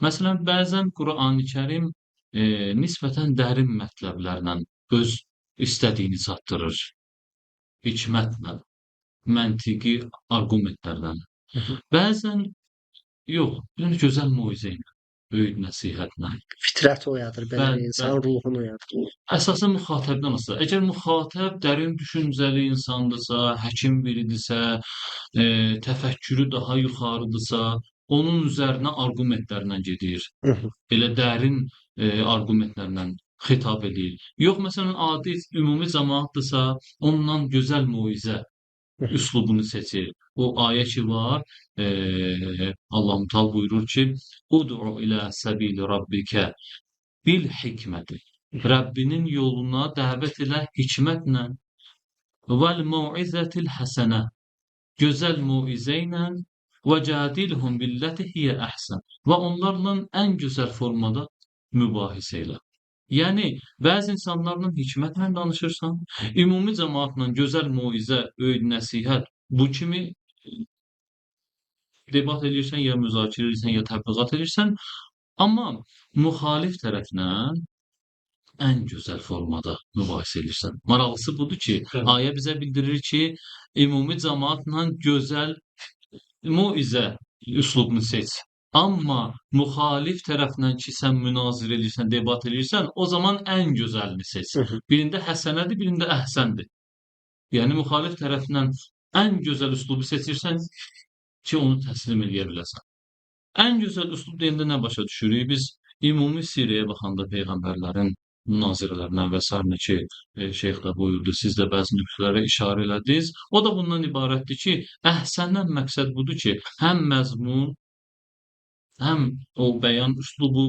Məsələn, bəzən Quran-ı Kərim nisbətən dərin mətləblərlə öz istədiyini çatdırır. Hikmətlə, məntiqi arqumentlərlə. Bəzən yox, yəni gözəl moizə ilə, böyük nəsihətlə. Fitrət oyadır, belə Bəli, insan ruhunu oyadır. Əsasən müxatəbdən asılı. Əgər müxatəb dərin düşüncəli insandırsa, həkim biridirsə, təfəkkürü daha yuxarıdırsa, onun üzərinə arqumentlərlə gedir. Elə dərin arqumentlərlə xitab edir. Yox, məsələn, adi ümumi cəmaatdırsa, ondan gözəl moizə üslubunu seçir. O ayə ki var, Allah-u Teala buyurur ki, "Ud'u ilə səbili rabbikə bil hikməti." Rəbbinin yoluna dəvət elə hikmətlə vəl mau'izatil həsənə. Gözəl mauizə ilə və cadilhum billati hiyə əhsən. Və onlarla ən gözəl formada mübahisə elə. Yəni, bəzi insanlarla hikmətlə danışırsan, ümumi cəmaatla gözəl moizə, öyüd, nəsihət, bu kimi debat edirsən, ya müzakirə edirsən, ya təbliğat edirsən, amma müxalif tərəflə ən gözəl formada mübahisə edirsən. Maraqlısı budur ki, Bəli. ayə bizə bildirir ki, ümumi cəmaatla gözəl moizə üslubunu seç. Amma müxalif tərəflə ki, sən münazirə edirsən, debat edirsən, o zaman ən gözəlini seç. Birində həsənədir, birində əhsəndir. Yəni müxalif tərəflə ən gözəl üslubu seçirsən ki, onu təslim edə biləsən. Ən gözəl üslub deyəndə nə başa düşürük? Biz ümumi sirəyə baxanda peyğəmbərlərin münazirələrinə və sairə ki, şeyx də buyurdu, siz də bəzi nöqtələrə işarə elədiniz. O da bundan ibarətdir ki, əhsəndən məqsəd budur ki, həm məzmun, həm o bəyan üslubu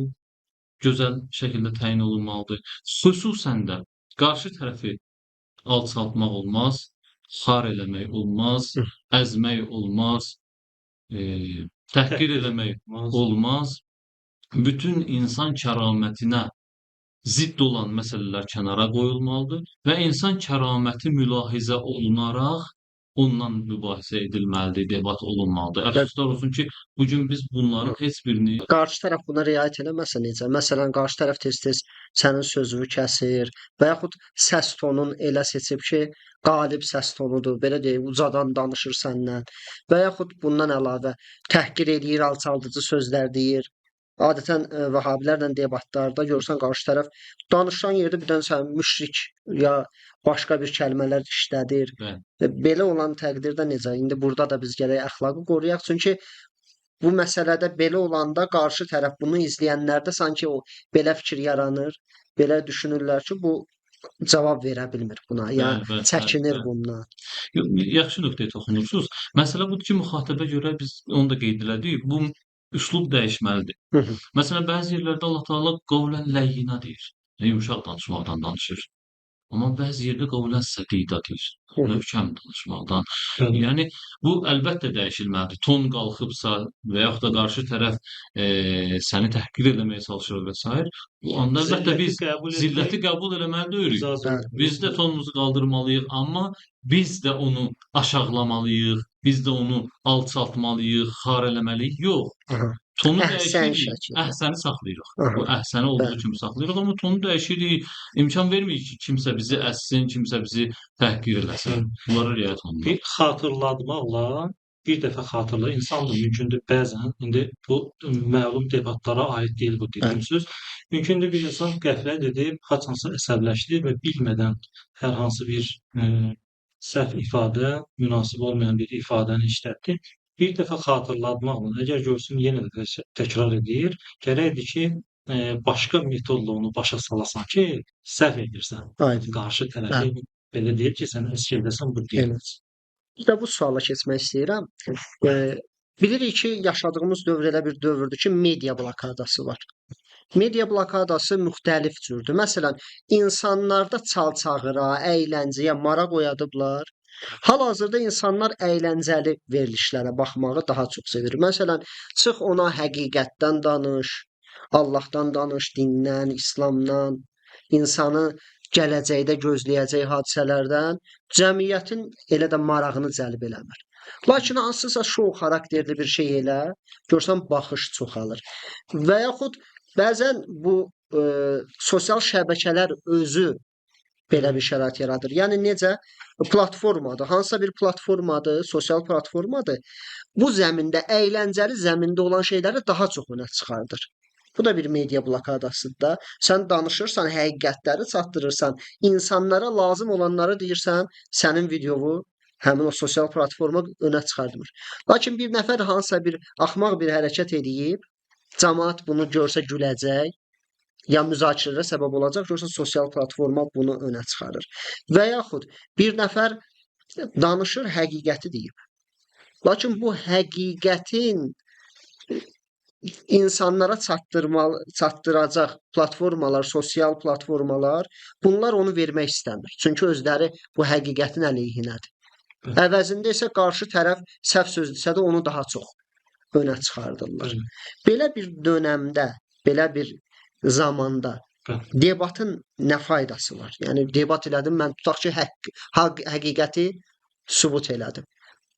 gözəl şəkildə təyin olunmalıdır. Xüsusən də qarşı tərəfi alçaltmaq olmaz, xar eləmək olmaz, əzmək olmaz, təhqir eləmək olmaz. Bütün insan kəramətinə zidd olan məsələlər kənara qoyulmalıdır və insan kəraməti mülahizə olunaraq ondan mübahisə edilməlidir, debat olunmalıdır. Əfsuslar olsun ki, bugün biz bunların heç birini Qarşı tərəf buna riayət eləməsə necə? Məsələn, qarşı tərəf tez-tez sənin sözünü kəsir və yaxud səs tonun elə seçib ki, qalib səs tonudur, belə deyək, ucadan danışır səndən və yaxud bundan əlavə təhqir eləyir, alçaldıcı sözlər deyir. Adətən vəhabilərlə debatlarda görürsən qarşı tərəf danışan yerdə bir dənə sən müşrik ya başqa bir kəlmələr işlədir. Bəli. Belə olan təqdirdə necə? İndi burada da biz gərək əxlaqı qoruyaq, çünki bu məsələdə belə olanda qarşı tərəf bunu izləyənlərdə sanki o belə fikir yaranır, belə düşünürlər ki, bu cavab verə bilmir buna, ya bəli, çəkinir bəli. bundan. Yaxşı nöqtəyə toxunursunuz. Məsələ budur ki, müxatibə görə biz onu da qeyd elədik, bu üslub dəyişməlidir. Məsələn, bəzi yerlərdə Allah Taala qavlən ləyyinə deyir. Yumşaq danışmaqdan danışır. Amma bəzi yerdə qavlən səqidə deyir. Möhkəm danışmaqdan. Yəni bu əlbəttə dəyişilməlidir. Ton qalxıbsa və yaxud da qarşı tərəf səni təhqir etməyə çalışır və s. bu anda əlbəttə biz zilləti qəbul etməli deyirik. Biz də tonumuzu qaldırmalıyıq, amma biz də onu aşağılamalıyıq, biz də onu alçaltmalıyıq, xar eləməliyik. Yox. Tonu Əhsən dəyişirik, şəkildə. əhsəni saxlayırıq. Aha. Bu əhsəni olduğu Bəli. kimi saxlayırıq, amma tonu dəyişirik, imkan vermirik ki, kimsə bizi əssin, kimsə bizi təhqir eləsin. Bunlara riayət olunmalı. Bir xatırlatmaqla bir dəfə xatırla. İnsan da mümkündür bəzən, indi bu məlum debatlara aid deyil bu dediyim söz. Mümkündür bir insan qəflət edib, haçansa əsəbləşdi və bilmədən hər hansı bir səhv ifadə, münasib olmayan bir ifadəni işlətdi. Bir dəfə xatırlatmaqla, əgər görsün yenə də təkrar edir, gərəkdir ki, başqa metodla onu başa salasan ki, səhv edirsən. Aydın. Qarşı tərəfi belə deyir ki, sən əskerdəsən, bu deyil. Bir də bu suala keçmək istəyirəm. Bilirik ki, yaşadığımız dövr elə bir dövrdür ki, media blokadası var. Media blokadası müxtəlif cürdür. Məsələn, insanlarda çal-çağıra, əyləncəyə maraq oyadıblar. Hal-hazırda insanlar əyləncəli verilişlərə baxmağı daha çox sevir. Məsələn, çıx ona həqiqətdən danış, Allahdan danış, dindən, İslamdan, insanı gələcəkdə gözləyəcək hadisələrdən cəmiyyətin elə də marağını cəlb eləmir. Lakin hansısa şou xarakterli bir şey elə, görsən baxış çoxalır. Və yaxud bəzən bu sosial şəbəkələr özü belə bir şərait yaradır. Yəni necə? Platformadır. Hansısa bir platformadır, sosial platformadır. Bu zəmində, əyləncəli zəmində olan şeyləri daha çox önə çıxardır. Bu da bir media blokadasıdır da. Sən danışırsan, həqiqətləri çatdırırsan, insanlara lazım olanları deyirsən, sənin videovu həmin o sosial platforma önə çıxardmır. Lakin bir nəfər hansısa bir axmaq bir hərəkət edib, cəmaət bunu görsə güləcək, ya müzakirələrə səbəb olacaq, görsə sosial platforma bunu önə çıxarır. Və yaxud bir nəfər danışır, həqiqəti deyib. Lakin bu həqiqətin insanlara çatdıracaq platformalar, sosial platformalar bunlar onu vermək istəmir. Çünki özləri bu həqiqətin əleyhinədir. Əvəzində isə qarşı tərəf səhv söz desə də onu daha çox önə çıxardırlar. Bəli, Belə bir dönəmdə, belə bir zamanda bəli. debatın nə faydası var? Yəni debat elədim, mən tutaq ki, həqiqəti sübut elədim.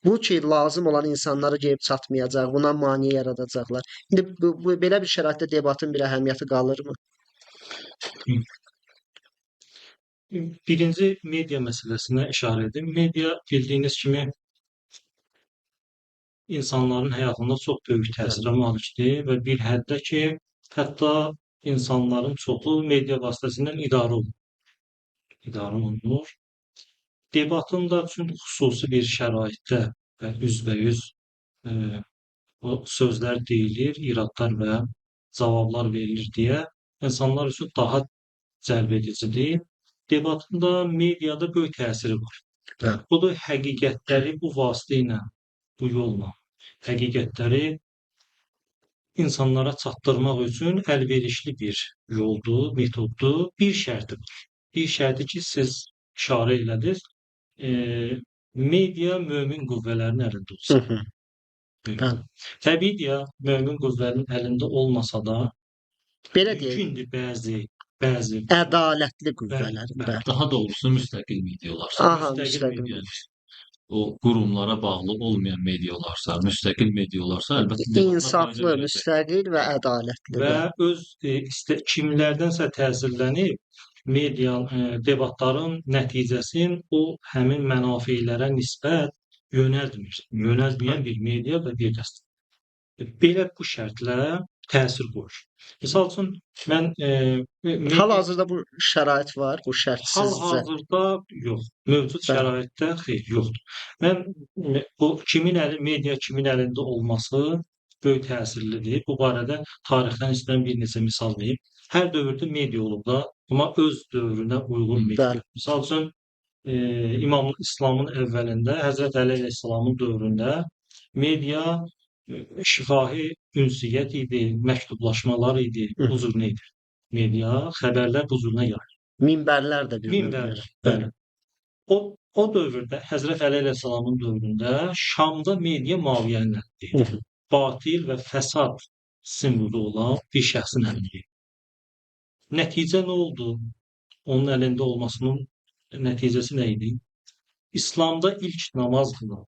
Bu ki, lazım olan insanlara gəlib çatmayacaq, buna maneə yaradacaqlar. İndi belə bir şəraitdə debatın bir əhəmiyyəti qalırmı? Birinci media məsələsinə işarə edim. Media bildiyiniz kimi insanların həyatında çox böyük təsirə malikdir və bir həddə ki, hətta insanların çoxu media vasitəsilə idarə olunur. Debatın da üçün xüsusi bir şəraitdə və üzbəyüz o sözlər deyilir, iradlar və cavablar verilir deyə insanlar üçün daha cəlb edicidir. Debatın da mediada böyük təsiri var. Bəli. Budur həqiqətləri bu vasitə ilə, bu yolla həqiqətləri insanlara çatdırmaq üçün əlverişli bir yoldur, metoddur. Bir şərti var. Bir şərti ki, siz işarə elədiniz. Media mömin qüvvələrin əlində olsun. Bəli. Təbii mömin qüvvənin əlində olmasa da Belə deyək, mümkündür bəzi ədalətli qüvvələr. bəli. Bəli. Daha doğrusu müstəqil media olarsa, Aha, müstəqil müstəqil. media. o qurumlara bağlı olmayan media olarsa, müstəqil media olarsa, əlbəttə debatlar fayda İnsaflı, verəcək. müstəqil və ədalətli. Və Bəli. öz kimlərdənsə təsirlənib media debatların nəticəsini o həmin mənafelərə nisbət yönəltməyən bir media və bir dəstə. Belə bu şərtlə təsir qoyur. Misal üçün mən Hal-hazırda bu şərait var, bu şərt sizcə? hal-hazırda yox. Mövcud Bəli. şəraitdə xeyr, yoxdur. Mən bu media kimin əlində olması böyük təsirlidir. Bu barədə tarixdən istəyən bir neçə misal deyim. Hər dövrdə media olub da, amma öz dövrünə uyğun media. Bəli. Misal üçün İslamın əvvəlində, Həzrət Əli əleyhissalamın dövründə media şifahi ünsiyyət idi, məktublaşmalar idi, bu cür nə idi? Media, xəbərlər bu cür yayılır. Minbərlər də bir Minbərlər, növdə. bəli. O dövrdə, Həzrət Əli əleyhissalamın dövründə Şamda media Muaviyyənin əlində idi. Batil və fəsad simvolu olan bir şəxsin əlində idi. Nəticə nə oldu? Onun əlində olmasının nəticəsi nə idi? İslamda ilk namaz qılan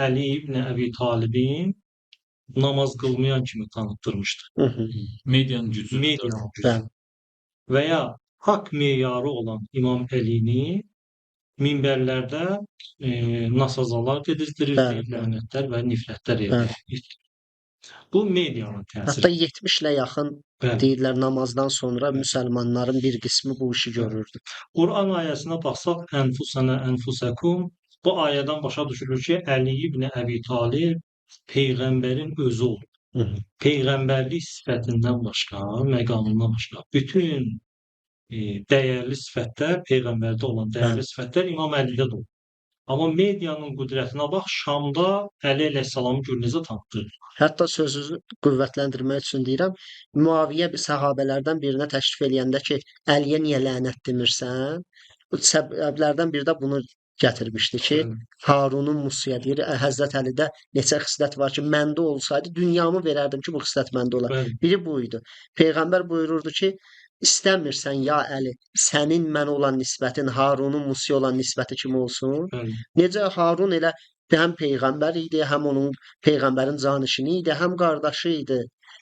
Əli ibn Əbi Talibin namaz qılmayan kimi tanıtdırmışdı. Medianın gücü. Medianın gücü. Bəli. Və ya haqq meyarı olan İmam Əlini minbərlərdə nasazalar edizdirirdi, Bəli, bəli. lənətlər və nifrətlər Bəli. edirdi. Bu medianın Hətta təsiri. 70-lə yaxın Bəli. deyirlər namazdan sonra müsəlmanların bir qismi bu işi görürdü. Quran ayəsinə baxsaq, ənfusənə ənfusəkum, bu ayədən başa düşülür ki, Əli ibn Əbi Talib peyğəmbərin özü olub. Peyğəmbərlik sifətindən başqa, məqamından başqa bütün dəyərli sifətlər, peyğəmbərdə olan dəyərli sifətlər İmam Əlidə də olub. Amma medianın qüdrətinə bax, Şamda Əli əleyhissalamı gör necə tanıtdırır. Hətta sözünüzü qüvvətləndirmək üçün deyirəm, Muaviyyə bir səhabələrdən birinə təklif eləyəndə ki, Əliyə niyə lənət demirsən? Bu səbəblərdən biri də bunu gətirmişdi ki, Harunun Musaya deyir, Həzrət Əlidə neçə xislət var ki, məndə olsaydı dünyamı verərdim ki, bu xislət məndə olar. Bəli. Biri bu idi. Peyğəmbər buyururdu ki, istəmirsən ya Əli, sənin mənə olan nisbətin Harunun Musaya olan nisbəti kimi olsun? Bəli. Necə Harun elə həm peyğəmbər idi, həm onun peyğəmbərin canişini idi, həm qardaşı idi.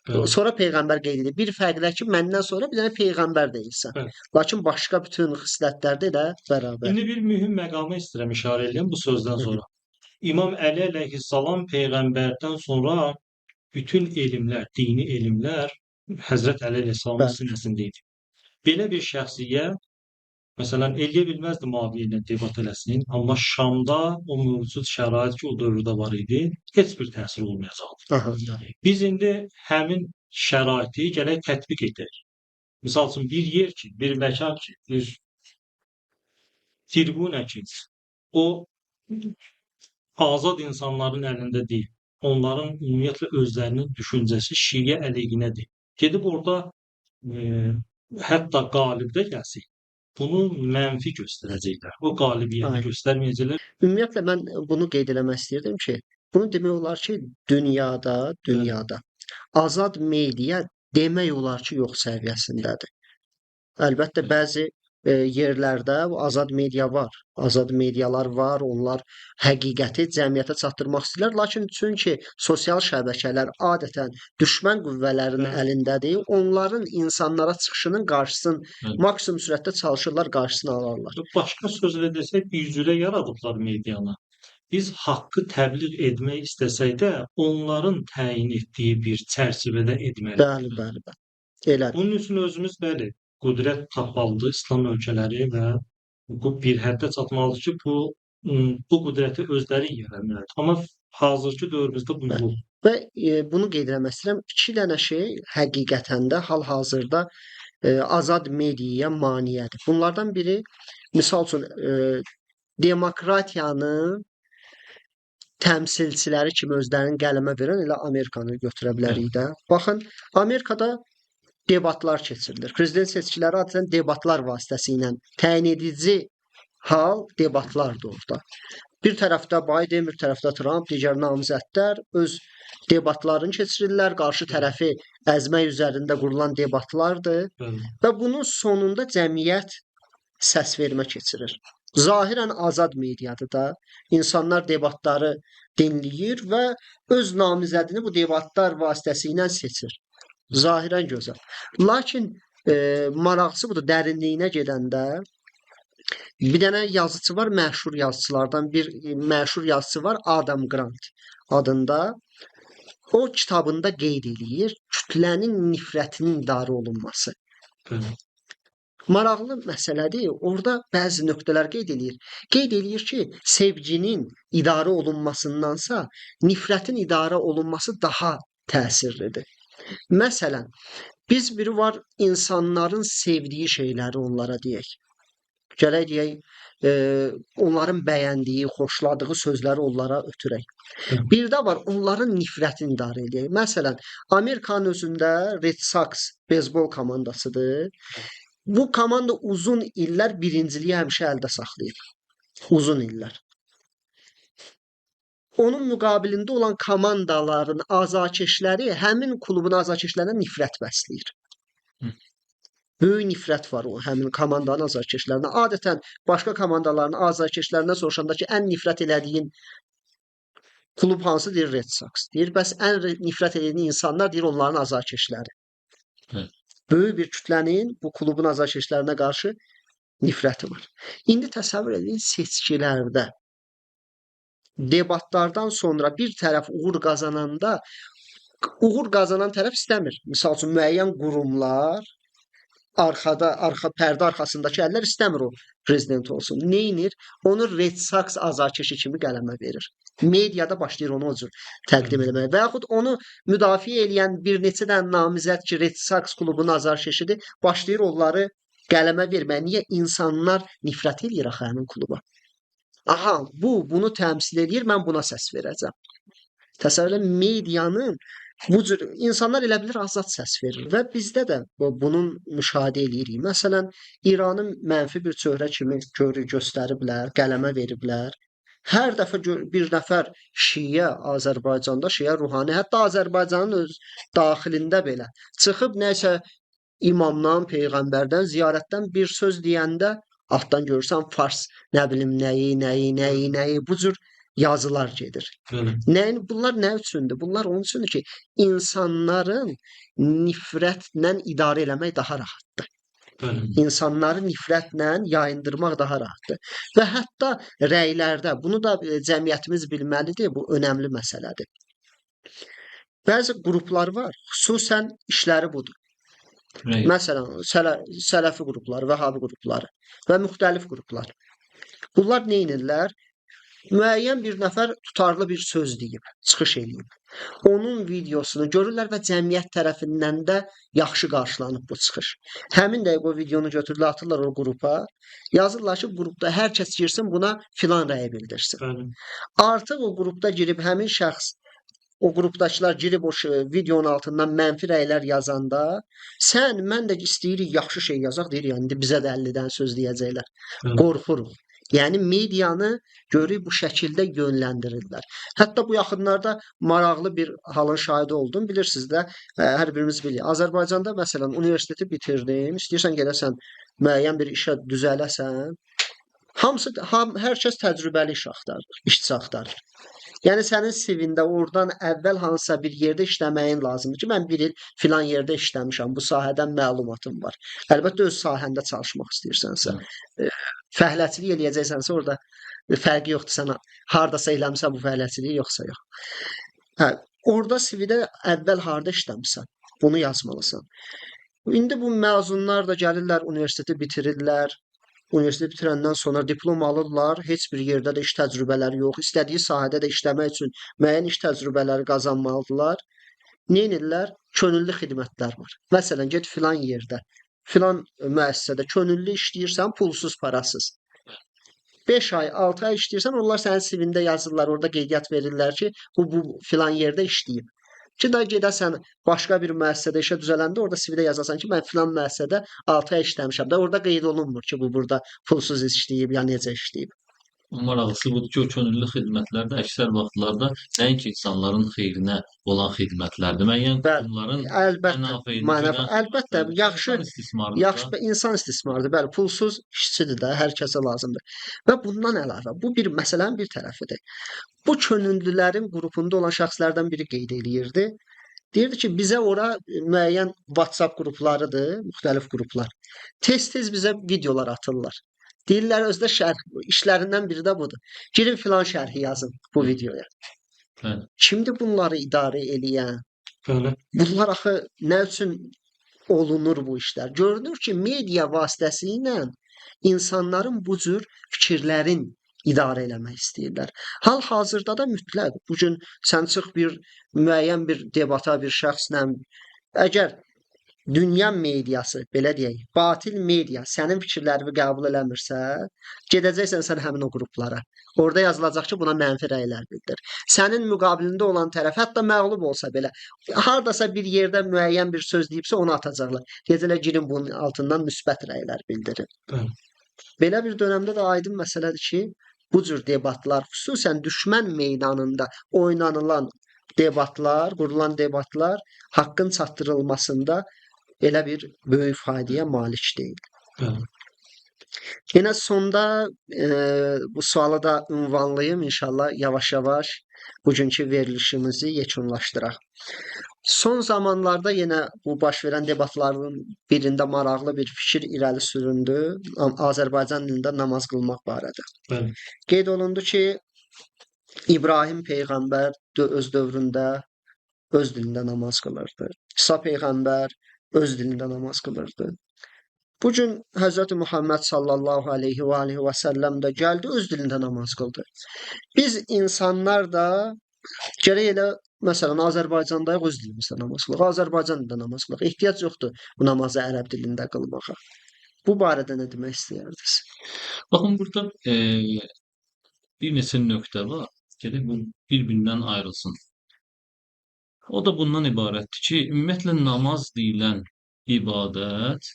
Bəli. Sonra peyğəmbər qeyd edir. Bir fərqlə ki, məndən sonra bir dənə peyğəmbər deyilsən. Bəli. Lakin başqa bütün xislətlərdə də bərabər. İndi bir mühüm məqama istəyirəm işarə edeyim bu sözdən sonra. İmam Əli əleyhissalam peyğəmbərdən sonra bütün elmlər, dini elmlər Həzrət Əli əleyhissalamın sinəsində idi. Belə bir şəxsiyyət məsələn eləyə bilməzdi Muaviyyə ilə debat eləsin, amma Şamda o mövcud şərait ki, o dövrdə var idi, heç bir təsir olmayacaqdı. Aha. Biz indi həmin şəraiti gərək tətbiq edək. Misal üçün bir yer ki, bir məkan ki, bir tribuna ki, o azad insanların əlində deyil. Onların ümumiyyətlə özlərinin düşüncəsi Şiə əleyhinədir. Gedib orada hətta qalib də gəlsə, bunu mənfi göstərəcəklər. O qalibiyyəti Aynen. göstərməyəcəklər. Ümumiyyətlə mən bunu qeyd eləmək istəyirdim ki, bunu demək olar ki, dünyada azad media demək olar ki, yox səviyyəsindədir. Əlbəttə bəzi yerlərdə azad media var. Azad medialar var. Onlar həqiqəti cəmiyyətə çatdırmaq istəyirlər. Lakin çünki sosial şəbəkələr adətən düşmən qüvvələrinin Bəli. əlindədir, onların insanlara çıxışının qarşısını Bəli. maksimum sürətdə çalışırlar, qarşısını alarlar. Başqa sözlə desək, bircülə yaradıblar medianı. Biz haqqı təbliğ etmək istəsək də, onların təyin etdiyi bir çərçivədə etməliyik. Bəli. Elədir. Bunun üçün özümüz bəli, qüdrət tapmalıdır İslam ölkələri və bu bir həddə çatmalıdır ki, bu qüdrəti özləri yiyələməlidir. Amma hazırki dövrümüzdə bu yox. Və bunu qeyd etmək istəyirəm. 2 dənə şey həqiqətən də hal-hazırda azad mediaya maneədir. Bunlardan biri misal üçün demokratiyanın təmsilçiləri kimi özlərinin qələmə verən elə Amerikanı götürə bilərik də. Baxın, Amerikada debatlar keçirilir. Prezident seçkiləri adətən debatlar vasitəsilə təyin edici hal debatlardır orada. Bir tərəfdə Biden, bir tərəfdə Trump, digər namizədlər öz debatlarını keçirirlər. Qarşı tərəfi əzmək üzərində qurulan debatlardır Bəli. və bunun sonunda cəmiyyət səsvermə keçirir. Zahirən azad mediadır da. İnsanlar debatları dinləyir və öz namizədini bu debatlar vasitəsilə seçir. Zahirən gözəl. Lakin maraqlısı budur, dərinliyinə gedəndə bir dənə yazıçı var, məşhur yazıçılardan bir məşhur yazıçı var, Adam Grant adında. O kitabında qeyd eləyir kütlənin nifrətinin idarə olunması. Bəli. Maraqlı məsələdir. Orada bəzi nöqtələr qeyd eləyir. Qeyd eləyir ki, sevginin idarə olunmasındansa nifrətin idarə olunması daha təsirlidir. Məsələn, biz biri var insanların sevdiyi şeyləri onlara deyək. Gələk deyək, onların bəyəndiyi, xoşladığı sözləri onlara ötürək. Bir də var onların nifrətini idarə edək. Məsələn, Amerikanın özündə Red Sox beyzbol komandasıdır. Bu komanda uzun illər birinciliyi həmişə əldə saxlayıb. Uzun illər. Onun müqabilində olan komandaların azarkeşləri həmin klubun azarkeşlərinə nifrət bəsləyir. Böyük nifrət var o həmin komandanın azarkeşlərinə. Adətən başqa komandaların azarkeşlərindən soruşanda ki, ən nifrət elədiyin klub hansı deyir Red Sox. Deyir, bəs ən nifrət elədiyin insanlar deyir onların azarkeşləri. Evet. Böyük bir kütlənin bu klubun azarkeşlərinə qarşı nifrəti var. İndi təsəvvür edin seçkilərdə debatlardan sonra bir tərəf uğur qazananda uğur qazanan tərəf istəmir. Misal üçün müəyyən qurumlar arxa pərdə arxasındakı əllər istəmir o prezident olsun. Neynir? Onu Red Sox azarkeşi kimi qələmə verir. Mediada başlayır onu o cür təqdim etməyə. Və yaxud onu müdafiə edən bir neçə dənə namizəd ki, Red Sox klubunun azarkeşidir, başlayır onları qələmə verməyə. Niyə? İnsanlar nifrət eləyir axı həmin kluba. Aha, bunu təmsil edir, mən buna səs verəcəm. Təsəvvür edin, medianın bu cür insanlar elə bilir azad səs verir və bizdə də bunun müşahidə edirik. Məsələn, İranın mənfi bir çöhrə kimi göstəriblər, qələmə veriblər. Hər dəfə bir nəfər şiə Azərbaycanda, şiə ruhani, hətta Azərbaycanın öz daxilində belə çıxıb nəsə imamdan, peyğəmbərdən, ziyarətdən bir söz deyəndə altdan görürsən fars, nə bilim nəyi, bu cür yazılar gedir. Bunlar nə üçündür? Bunlar onun üçündür ki, insanların nifrətlə idarə eləmək daha rahatdır. İnsanları nifrətlə yayındırmaq daha rahatdır. Və hətta rəylərdə, bunu da cəmiyyətimiz bilməlidir, bu önəmli məsələdir. Bəzi qruplar var, xüsusən işləri budur. Məsələn, sələfi qrupları, vəhabi qrupları və müxtəlif qruplar. Bunlar nə edirlər? müəyyən bir nəfər tutarlı bir söz deyib, çıxış eləyib. Onun videosunu görürlər və cəmiyyət tərəfindən də yaxşı qarşılanıb bu çıxış. Həmin dəqiqə o videonu götürürlər, atırlar o qrupa. Yazırlar ki, qrupda hər kəs girsin buna filan rəyi bildirsin. Bəli. Artıq o qrupda girib həmin şəxs o qrupdakılar girib o videonun altından mənfi rəylər yazanda, sən mən də istəyirik yaxşı şey yazaq deyir, yəni indi bizə də 50-dən söz deyəcəklər. Bəli. Qorxuruq. Yəni medianı görüb bu şəkildə yönləndirirlər. Hətta bu yaxınlarda maraqlı bir halın şahidi oldum. Bilirsiniz də, hər birimiz bilirik. Azərbaycanda məsələn universiteti bitirdin, istəyirsən gedəsən müəyyən bir işə düzələsən, hər kəs təcrübəli iş axtarır, işçi axtarır. Yəni sənin CV-ndə oradan əvvəl hansısa bir yerdə işləməyin lazımdır ki, mən bir il filan yerdə işləmişəm, bu sahədən məlumatım var. Əlbəttə öz sahəndə çalışmaq istəyirsənsə, fəhləçilik eləyəcəksənsə orada fərqi yoxdur, sən hardasa eləmisən bu fəhləçiliyi yoxsa yox. Hə, orada CV-də əvvəl harda işləmisən, bunu yazmalısan. İndi bu məzunlar da gəlirlər, universiteti bitirirlər. Universiteti bitirəndən sonra diplom alırlar, heç bir yerdə də iş təcrübələri yox, istədiyi sahədə də işləmək üçün müəyyən iş təcrübələri qazanmalıdırlar. Nə edirlər? Könüllü xidmətlər var. Məsələn, get filan yerdə, filan müəssisədə könüllü işləyirsən, pulsuz, parasız. 5 ay, 6 ay işləyirsən, onlar sənin CV-ndə yazırlar, orada qeydiyyat verirlər ki, bu filan yerdə işləyib. Ki da gedəsən başqa bir müəssisədə işə düzələndə orada CV-də yazasan ki, mən filan müəssisədə 6 ay işləmişəm də, orada qeyd olunmur ki, bu burada pulsuz işləyib ya necə işləyib. Maraqlısı budur ki, o könüllü xidmətlər də əksər vaxtlarda nəinki insanların xeyrinə olan xidmətlərdir. Müəyyən Bəli, qurumların əlbəttə, əlbəttə, yaxşı insan istismarıdır. Bəli, pulsuz işçidir də, hər kəsə lazımdır. Və bundan əlavə, bu bir məsələnin bir tərəfidir. Bu könüllülərin qrupunda olan şəxslərdən biri qeyd eləyirdi. Deyirdi ki, bizə ora müəyyən WhatsApp qruplarıdır, müxtəlif qruplar. Tez-tez bizə videolar atırlar. Deyirlər özdə şərh, işlərindən biri də budur. Girin filan şərhi yazın bu videoya. Bəli. Kimdir bunları idarə eləyən? Bəli. Bunlar axı nə üçün olunur bu işlər? Görünür ki, media vasitəsilə insanların bu cür fikirlərin idarə eləmək istəyirlər. Hal-hazırda da mütləq bu gün sən çıx bir müəyyən bir debata bir şəxslə, əgər dünya mediası, belə deyək, batil media sənin fikirlərini qəbul eləmirsə, gedəcəksən sən həmin o qruplara. Orada yazılacaq ki, buna mənfi rəylər bildir. Sənin müqabilində olan tərəf hətta məğlub olsa belə, hardasa bir yerdə müəyyən bir söz deyibsə onu atacaqlar. Deyəcəklər girin bunun altından müsbət rəylər bildirin. Bəli. Belə bir dövrdə də aydın məsələdir ki, bu cür debatlar, xüsusən düşmən meydanında oynanılan debatlar, qurulan debatlar haqqın çatdırılmasında elə bir böyük faydaya malik deyil. Bəli. Yenə sonda bu sualı da ünvanlayım, inşallah yavaş-yavaş bugünkü verilişimizi yekunlaşdıraq. Son zamanlarda yenə bu baş verən debatların birində maraqlı bir fikir irəli süründü. Azərbaycan dilində namaz qılmaq barədə. Bəli. Qeyd olundu ki, İbrahim peyğəmbər öz dövründə öz dilində namaz qılırdı. İsa peyğəmbər öz dilində namaz qılırdı. Bu gün Həzrəti Muhammed sallallahu aleyhi və alihi və səlləm də gəldi, öz dilində namaz qıldı. Biz insanlar da gərək elə məsələn Azərbaycandayıq, öz dilimizdə namaz qılırıq. Azərbaycan dilində namaz qılırıq. Ehtiyac yoxdur bu namazı ərəb dilində qılmağa. Bu barədə nə demək istəyirdiniz? Baxın, burada bir neçə nöqtə var. Gərək bu bir-birindən ayrılsın. O da bundan ibarətdir ki, ümumiyyətlə namaz deyilən ibadət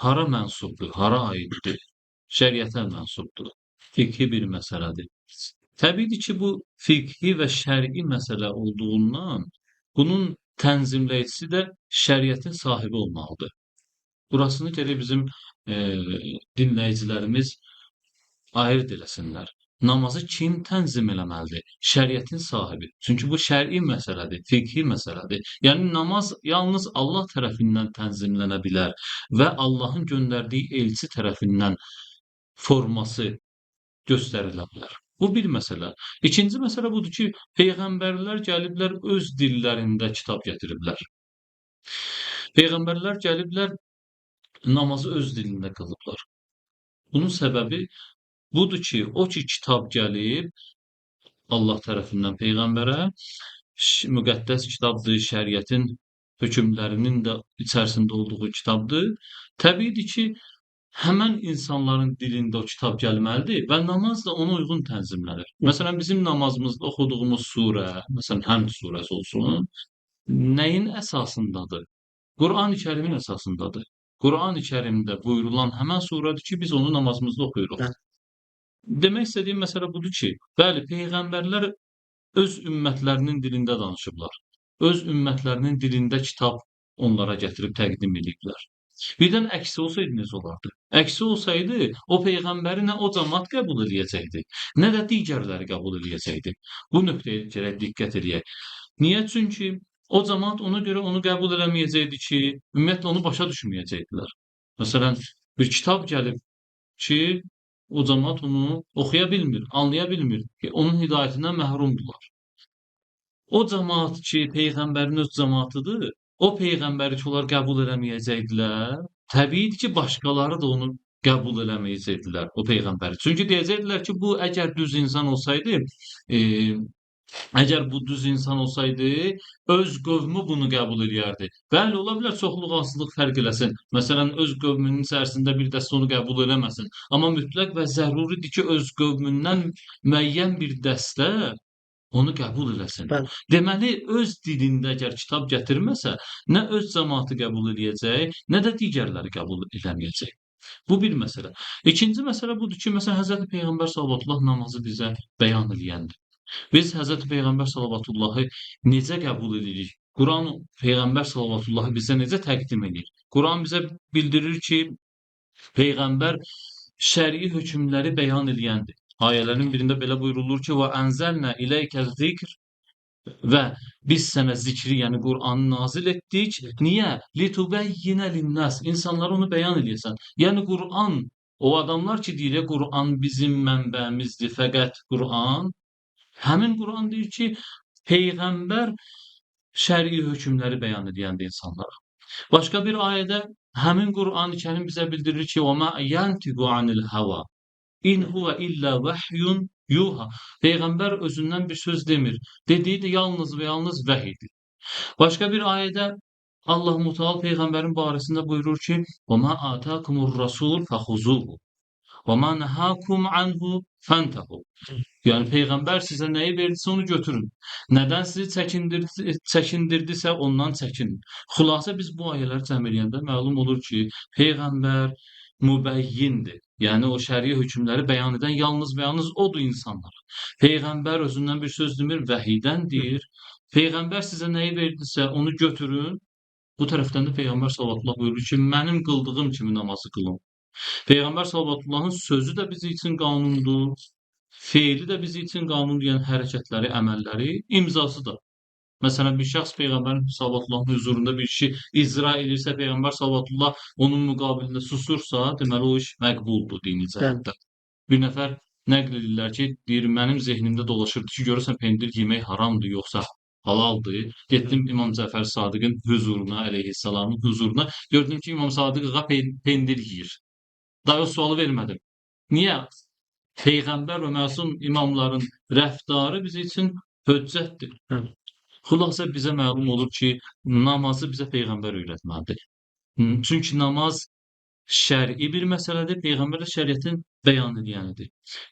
hara mənsubdur, hara aiddir? Şəriətə mənsubdur. Fiqhi bir məsələdir. Təbiidir ki, bu fiqhi və şər'i məsələ olduğundan bunun tənzimləyicisi də şəriətin sahibi olmalıdır. Burasını gərək bizim dinləyicilərimiz ayırd eləsinlər. Namazı kim tənzim eləməlidir? Şəriətin sahibi. Çünki bu şər'i məsələdir, fiqhi məsələdir. Yəni namaz yalnız Allah tərəfindən tənzimlənə bilər və Allahın göndərdiyi elçi tərəfindən forması göstərilə bilər. Bu bir məsələ. İkinci məsələ budur ki, peyğəmbərlər gəliblər öz dillərində kitab gətiriblər. Peyğəmbərlər gəliblər namazı öz dilində qılıblar. Bunun səbəbi budur ki, o ki kitab gəlib Allah tərəfindən peyğəmbərə müqəddəs kitabdır, şəriətin hökmlərinin də içərisində olduğu kitabdır. Təbiidir ki, həmən insanların dilində o kitab gəlməlidir və namaz da ona uyğun tənzimlənir. Məsələn, bizim namazımızda oxuduğumuz surə, məsələn, Həmd surəsi olsun, nəyin əsasındadır? Qurani-Kərimin əsasındadır. Qurani-Kərimdə buyurulan həmən surədir ki, biz onu namazımızda oxuyuruq. Bəli. Demək istədiyim məsələ budur ki, bəli, peyğəmbərlər öz ümmətlərinin dilində danışıblar. Öz ümmətlərinin dilində kitab onlara gətirib təqdim ediblər. Birdən əksi olsaydı necə olardı? Əksi olsaydı, o peyğəmbəri nə o cəmaət qəbul eləyəcəkdi, nə də digərləri qəbul eləyəcəkdi. Bu nöqtəyə gərək diqqət eləyək. Niyə? Çünki o cəmaət ona görə onu qəbul eləməyəcəkdi ki, ümumiyyətlə onu başa düşməyəcəkdilər. Məsələn, bir kitab gəlib ki, o cəmaət onu oxuya bilmir, anlaya bilmir ki, onun hidayətindən məhrumdular. O cəmaət ki, peyğəmbərin öz cəmaatıdır, o peyğəmbəri ki, onlar qəbul eləməyəcəkdilər, təbiidir ki, başqaları da onu qəbul eləməyəcəkdilər, o peyğəmbəri. Çünki deyəcəkdilər ki, bu əgər düz insan olsaydı, əgər bu düz insan olsaydı, öz qövmü bunu qəbul eləyərdi. Bəli, ola bilər çoxluq azlıq fərq eləsin. Məsələn, öz qövmünün içərisində bir dəstə onu qəbul eləməsin. Amma mütləq və zəruridir ki, öz qövmündən müəyyən bir dəstə onu qəbul eləsin. Bəli. Deməli, öz dilində əgər kitab gətirməsə, nə öz cəmaatı qəbul eləyəcək, nə də digərləri qəbul eləməyəcək. Bu bir məsələ. İkinci məsələ budur ki, məsələn, Həzrəti Peyğəmbər sallallahu namazı bizə bəyan eləyəndir. Biz Həzrəti Peyğəmbər sallallahu necə qəbul edirik? Quran Peyğəmbər sallallahu bizə necə təqdim edir? Quran bizə bildirir ki, Peyğəmbər şərii hökmləri bəyan eləyəndir. Ayələrin birində belə buyurulur ki, və ənzəlnə iləykə zikr və biz sənə zikri, yəni Qur'anı nazil etdik. Niyə? Litubəyyinə linnəs. İnsanlara onu bəyan eləyəsən. Yəni Qur'an, o adamlar ki, deyir, Qur'an bizim mənbəyimizdir, fəqət Qur'an. Həmin Quran deyir ki, Peyğəmbər şərii hökmləri bəyan edəyəndir insanlara. Başqa bir ayədə həmin Qur'an-ı Kərim bizə bildirir ki, وَمَا يَنْتِقُ عَنِ الْهَوَى İn huve illa vahyun yuha. Peyğəmbər özündən bir söz demir. Dediyi də yalnız və yalnız vəhiydir. Başqa bir ayədə Allah Mütəal Peyğəmbərin barəsində buyurur ki, وَمَا آتَاكُمُ الرَّسُولُ فَخُذُوهُ وَمَا نَهَاكُمْ عَنْهُ فَانْتَهُوا. Yəni Peyğəmbər sizə nəyi verdisə onu götürün. Nədən sizi çəkindirdisə ondan çəkinin. Xülasə biz bu ayələri cəm eləyəndə məlum olur ki, Peyğəmbər mübəyyindir. Yəni o şərii hökmləri bəyan edən yalnız və yalnız odur insanlara. Peyğəmbər özündən bir söz demir, vəhiydən deyir. Peyğəmbər sizə nəyi verdisə onu götürün. Bu tərəfdən də Peyğəmbər sallallahu buyurur ki, mənim qıldığım kimi namazı qılın. Peyğəmbər sallallahu sözü də bizim üçün qanundur. Feili də bizim üçün qanundur, yəni hərəkətləri, əməlləri, imzası da. Məsələn, bir şəxs Peyğəmbərin sallallahu huzurunda bir işi icra edirsə, Peyğəmbər sallallahu onun müqabilində susursa, deməli o iş məqbuldur dini cəhətdən. Bir nəfər nəql edirlər ki, deyir, mənim zehnimdə dolaşırdı ki, görürsən pendir yemək haramdır, yoxsa halaldır. Getdim İmam Cəfər Sadiqin huzuruna, əleyhissalamın huzuruna, gördüm ki, İmam Sadiq ağa pendir yeyir. Daha o sualı vermədim. Niyə? Peyğəmbər və məsum imamların rəftarı bizim üçün höccətdir. Xülasə bizə məlum olur ki, namazı bizə Peyğəmbər öyrətməlidir. Çünki namaz şər'i bir məsələdir, Peyğəmbər də şəriətin bəyan edənidir.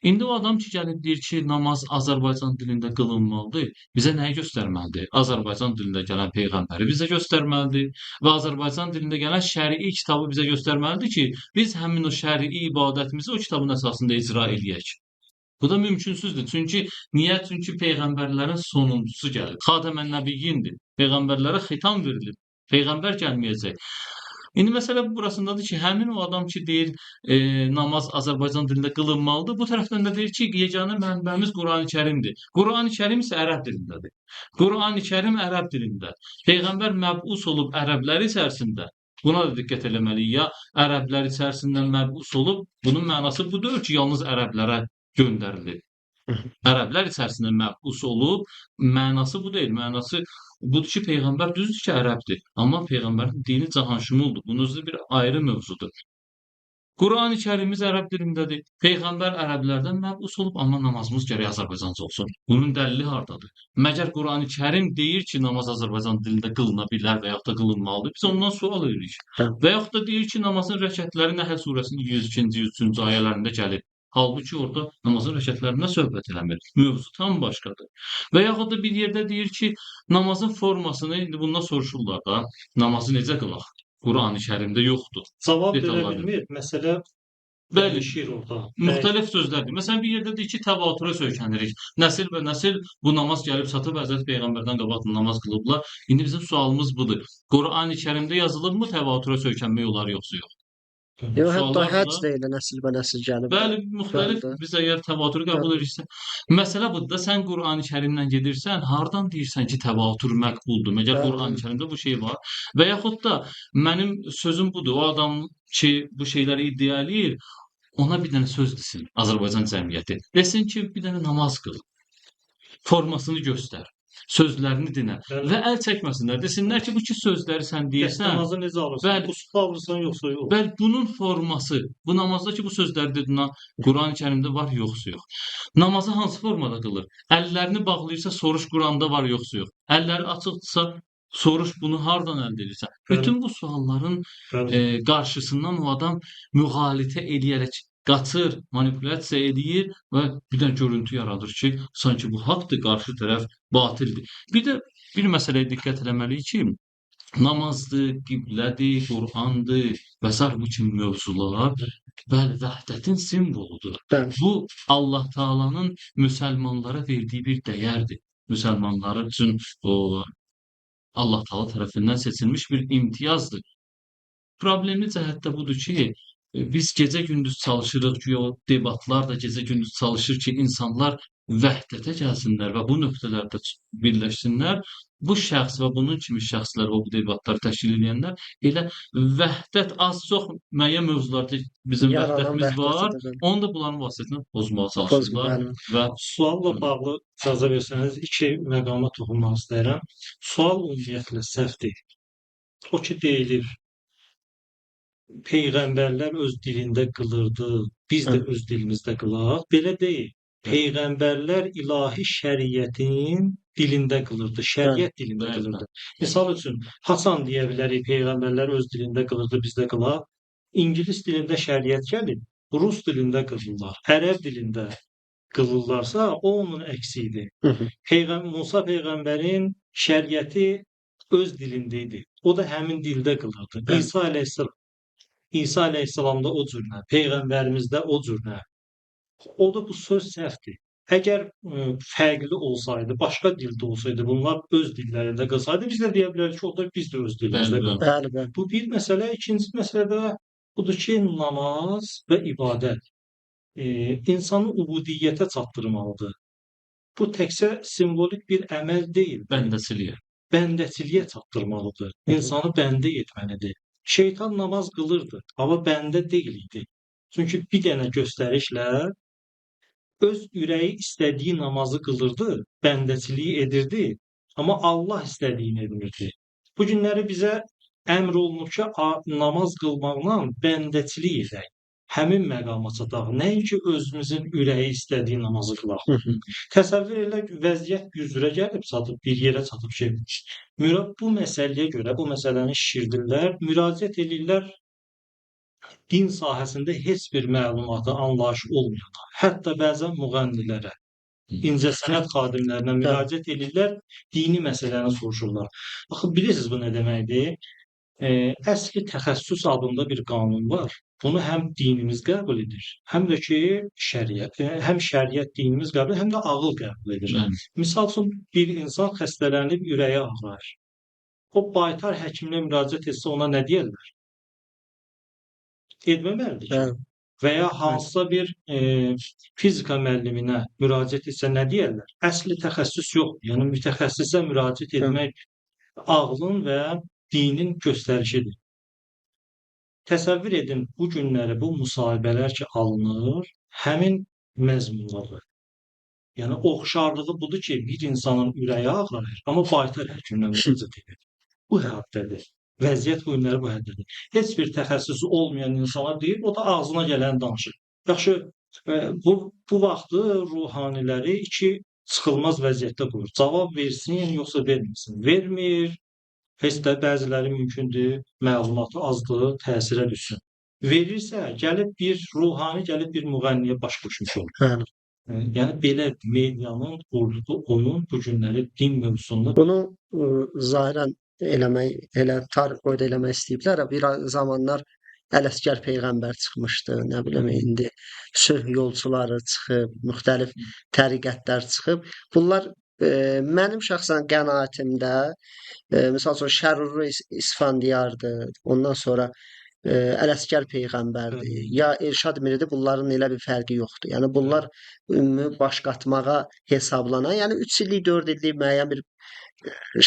İndi o adam ki, gəlib deyir ki, namaz Azərbaycan dilində qılınmalıdır, bizə nəyi göstərməlidir? Azərbaycan dilində gələn Peyğəmbəri bizə göstərməlidir və Azərbaycan dilində gələn şər'i kitabı bizə göstərməlidir ki, biz həmin o şər'i ibadətimizi o kitabın əsasında icra eləyək. Bu da mümkünsüzdür. Çünki niyə? Çünki peyğəmbərlərin sonuncusu gəlir. Xatəmən nəbiyyindir. Peyğəmbərlərə xitam verilir. Peyğəmbər gəlməyəcək. İndi məsələ burasındadır ki, həmin o adam ki, deyir, namaz Azərbaycan dilində qılınmalıdır. Bu tərəfdən də deyir ki, yeganə mənbəmiz Qurani-Kərimdir. Qurani-Kərim isə ərəb dilindədir. Qurani-Kərim ərəb dilində. Peyğəmbər məbus olub ərəblər içərisində. Buna da diqqət eləməliyik. Ya ərəblər içərisindən məbus olub, bunun mənası budur ki, yalnız ərəblərə göndərilir. Ərəblər içərisində məbus olub, mənası bu deyil. Mənası budur ki, Peyğəmbər düzdür ki, ərəbdir. Amma Peyğəmbərin dini cahanşumuldur. Bunun özü bir ayrı mövzudur. Qurani-Kərimiz ərəb dilindədir. Peyğəmbər ərəblərdən məbus olub, amma namazımız gərək Azərbaycanca olsun. Bunun dəlili hardadır? Məgər Qurani-Kərim deyir ki, namaz Azərbaycan dilində qılına bilər və yaxud da qılınmalıdır? Biz ondan sual edirik. Hə. Və yaxud da deyir ki, namazın rəkətləri Nəhl surəsinin 102-ci, 103-cü ayələrində gəlir. Halbuki orada namazın rəkətlərindən söhbət eləmir. Mövzu tam başqadır. Və yaxud da bir yerdə deyir ki, namazın formasını indi bundan soruşurlar da, namazı necə qılaq? Qurani-Kərimdə yoxdur. Cavab verə Detalları. bilmir. Məsələ Bəli, dəyişir orada. müxtəlif sözlərdir. Məsələn, bir yerdə deyir ki, təvatürə söykənirik. Nəsil və nəsil bu namaz gəlib çatıb, Həzrət Peyğəmbərdən qabaq namaz qılıblar. İndi bizim sualımız budur. Qurani-Kərimdə yazılıbmı təvatürə söykənmək olar yoxsa yox? Yox, hətta Suallar həcc da- də elə nəsilbənəsil gəlib. Bəli, müxtəlif Bəli. biz əgər təvatürü qəbul ediriksə, məsələ budur da sən Qurani-Kərimlə gedirsən, hardan deyirsən ki, təvatür məqbuldur? Məgər Bəli. Qurani-Kərimdə bu şey var? Və yaxud da mənim sözüm budur. O adam ki, bu şeyləri iddia eləyir, ona bir dənə söz desin Azərbaycan cəmiyyəti. Desin ki, bir dənə namaz qıl. Formasını göstər. Sözlərini dinlə Bəli. və əl çəkməsinlər. Desinlər ki, bu iki sözləri sən deyirsən, namazı necə alırsan? Bəli. Bu suda alırsan yoxsa yox? bəli bunun forması, bu namazdakı bu sözləri dedin, Qurani-Kərimdə var yoxsa yox? Namazı hansı formada qılır? Əllərini bağlayırsa soruş Quranda var yoxsa yox? Əlləri açıqdırsa soruş bunu hardan əldə edirsən? Bəli. Bütün bu sualların Bəli. qarşısından o adam müğalitə eləyərək qaçır, manipulyasiya eləyir və bir dənə görüntü yaradır ki, sanki bu haqdır, qarşı tərəf batildir. Bir də bir məsələyə diqqət eləməliyik ki, namazdır, qiblədir, Qur'andır və sair bu kimi mövzular bəli vəhdətin simvoludur. Bəli. Bu Allah Taala'nın müsəlmanlara verdiyi bir dəyərdir. Müsəlmanlar üçün o Allah Taala tərəfindən seçilmiş bir imtiyazdır. Problemli cəhət də budur ki, biz gecə-gündüz çalışırıq ki, o debatlar da gecə-gündüz çalışır ki, insanlar vəhdətə gəlsinlər və bu nöqtələrdə birləşsinlər. Bu şəxs və bunun kimi şəxslər və bu debatları təşkil edənlər elə vəhdət az-çox müəyyən mövzularda bizim Yaranan vəhdətimiz var. vəhdətidir. Onu da bunların vasitəsilə pozmağa çalışırlar Bəli. və Sualla bağlı icazə versəniz, iki məqama toxunmaq istəyirəm. Sual ümumiyyətlə səhvdir. O ki deyilir, Peyğəmbərlər öz dilində qılırdı, biz də öz dilimizdə qılaq. Belə deyil. Peyğəmbərlər ilahi şəriətin dilində qılırdı, şəriət dilində Bəli. qılırdı. Misal üçün, haçan deyə bilərik, Peyğəmbərlər öz dilində qılırdı, biz də qılaq. İngilis dilində şəriət gəlib, rus dilində qılırlar, ərəb dilində qılırlarsa, o onun əksidir. Hı hı. Musa Peyğəmbərin şəriəti öz dilində idi. O da həmin dildə qılırdı. Bəli. İsa əleyhissalamda o cürlə, Peyğəmbərimizdə o cürlə. O da bu söz səhvdir. Əgər fərqli olsaydı, başqa dildə olsaydı, bunlar öz dillərində qılsaydı, biz də deyə bilərik ki, o da biz də öz dilimizdə Bəli, qılaq. Bəli, bəli. Bu bir məsələ. İkinci məsələ də budur ki, namaz və ibadət insanı ubudiyyətə çatdırmalıdır. Bu təkcə simvolik bir əməl deyil. bəndəçiliyə. Bəndəçiliyə çatdırmalıdır. İnsanı bəndə etməlidir. Şeytan namaz qılırdı, amma bəndə deyil idi. Çünki bir dənə göstərişlə öz ürəyi istədiyi namazı qılırdı, bəndəçiliyi edirdi, amma Allah istədiyini etmirdi. Bu günləri bizə əmr olunub ki, namaz qılmaqla bəndəçilik edək. Həmin məqama çataq. Nəinki özümüzün ürəyi istədiyi namazı qılaq. Hı hı. Təsəvvür elə vəziyyət güzrə gəlib çatıb, bir yerə çatıb ki, bu məsələyə görə bu məsələni şişirdirlər, müraciət edirlər din sahəsində heç bir məlumatı, anlayışı olmayana, hətta bəzən müğənnilərə, incəsənət xadimlərinə müraciət edirlər, dini məsələni soruşurlar. Axı bilirsiniz bu nə deməkdir? Əsli təxəssüs adında bir qanun var. Bunu həm dinimiz qəbul edir, həm də ki şəriət, həm şəriət dinimiz qəbul edir, həm də ağıl qəbul edir. Bəli. Misal üçün bir insan xəstələnib ürəyi ağrıyır. O baytar həkiminə müraciət etsə ona nə deyirlər? Etməməlidir ki. Bəli. Və ya hansısa bir fizika müəlliminə müraciət etsə nə deyirlər? Əsli təxəssüs yoxdur. Yəni mütəxəssisə müraciət etmək ağlın və dinin göstərişidir. Təsəvvür edin, bu günləri bu müsahibələr ki alınır, həmin məzmundadır. Yəni oxşarlığı budur ki, bir insanın ürəyi ağrıyır, amma baytar həkiminə müraciət edir. Bu həddədir. Vəziyyət bu günləri bu həddədir. Heç bir təxəssüsü olmayan insana deyir, o da ağzına gələni danışır. Yaxşı, bu vaxtı ruhaniləri iki çıxılmaz vəziyyətdə qoyur. Cavab versin, yoxsa verməsin. Vermir, heç də bəziləri mümkündür, məlumatı azdır, təsirə düşsün. Verirsə, gəlib bir ruhani, gəlib bir müğənniyə baş qoşmuş olur. Bəli. Yəni belə medianın qurduğu oyun bu günləri din mövzusunda Bunu zahirən elə tarix boyda eləmək istəyiblər. Bir zamanlar Ələsgər peyğəmbər çıxmışdı, nə bilim indi sülh yolçuları çıxıb, müxtəlif təriqətlər çıxıb. Bunlar mənim şəxsən qənaətimdə misal üçün Şərruri İsfandiyardı, ondan sonra Ələsgər peyğəmbərdir, ya Elşad Miridir, bunların elə bir fərqi yoxdur. Yəni bunlar ümumi baş qatmağa hesablanan, yəni 3 illik, 4 illik müəyyən bir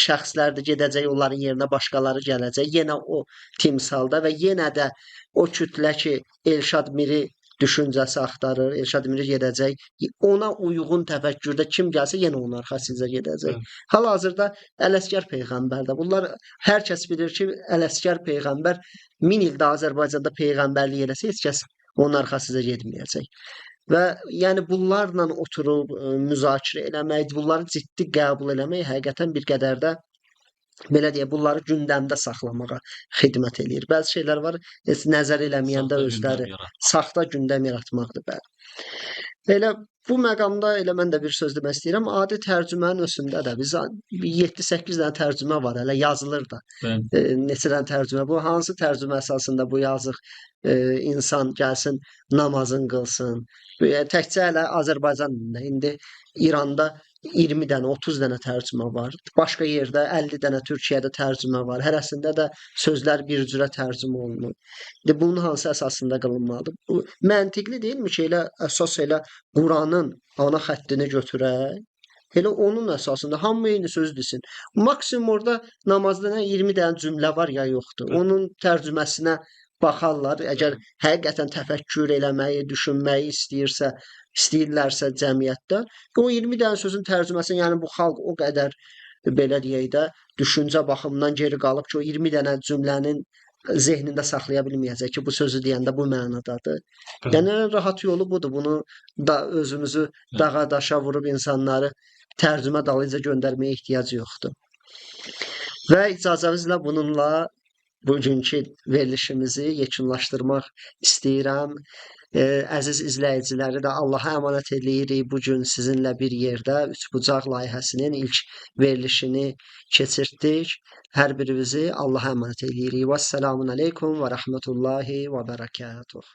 şəxslərdir, gedəcək, onların yerinə başqaları gələcək. Yenə o timsalda və yenə də o kütlə ki, Elşad Miri düşüncəsi axtarır, Elşad Miri gedəcək, ona uyğun təfəkkürdə kim gəlsə yenə onun arxasınca gedəcək. Hal-hazırda Ələsgər peyğəmbərdə. Bunlar hər kəs bilir ki, Ələsgər peyğəmbər 1000 ildə Azərbaycanda peyğəmbərlik eləsə heç kəs onun arxasınca getməyəcək. Və yəni bunlarla oturub müzakirə eləmək, bunları ciddi qəbul eləmək həqiqətən bir qədər də belə deyək, bunları gündəmdə saxlamağa xidmət eləyir. Bəzi şeylər var, heç nəzər eləməyəndə özləri saxta gündəm yaratmaqdır, bəli. Elə bu məqamda elə mən də bir söz demək istəyirəm. Adi tərcümənin özündə də biz 7-8 dənə tərcümə var, hələ yazılır da. Neçə dənə tərcümə? Bu hansı tərcümə əsasında bu yazıq insan gəlsin, namazın qılsın? Təkcə hələ Azərbaycan dilində. İndi İranda 20 dənə, 30 dənə tərcümə var. Başqa yerdə 50 dənə Türkiyədə tərcümə var. Hərəsində də sözlər bir cürə tərcümə olunur. Bunun hansı əsasında qılınmalıdır? Bu məntiqli deyilmi ki, elə əsas elə Quranın ana xəttini götürək, elə onun əsasında hamı eyni söz desin. Maksimum orada namazda 20 dənə cümlə var ya yoxdur. Onun tərcüməsinə baxarlar. Əgər həqiqətən təfəkkür eləməyi, düşünməyi istəyirlərsə cəmiyyətdə, o 20 dənə sözün tərcüməsini, yəni bu xalq o qədər belə deyək də düşüncə baxımından geri qalıb ki, o 20 dənə cümlənin zehnində saxlaya bilməyəcək ki, bu sözü deyəndə bu mənadadır. Yəni rahat yolu budur. Bunu da özümüzü dağa daşa vurub insanları tərcümə dalınca göndərməyə ehtiyac yoxdur. Və icazənizlə bununla bugünkü verilişimizi yekunlaşdırmaq istəyirəm. Əziz izləyiciləri də Allaha əmanət eləyirik. Bugün sizinlə bir yerdə Üçbucaq layihəsinin ilk verilişini keçirtdik. Hər birinizi Allaha əmanət eləyirik. Vəssalamun aleykum və rəhmətullahi və bərəkatuh.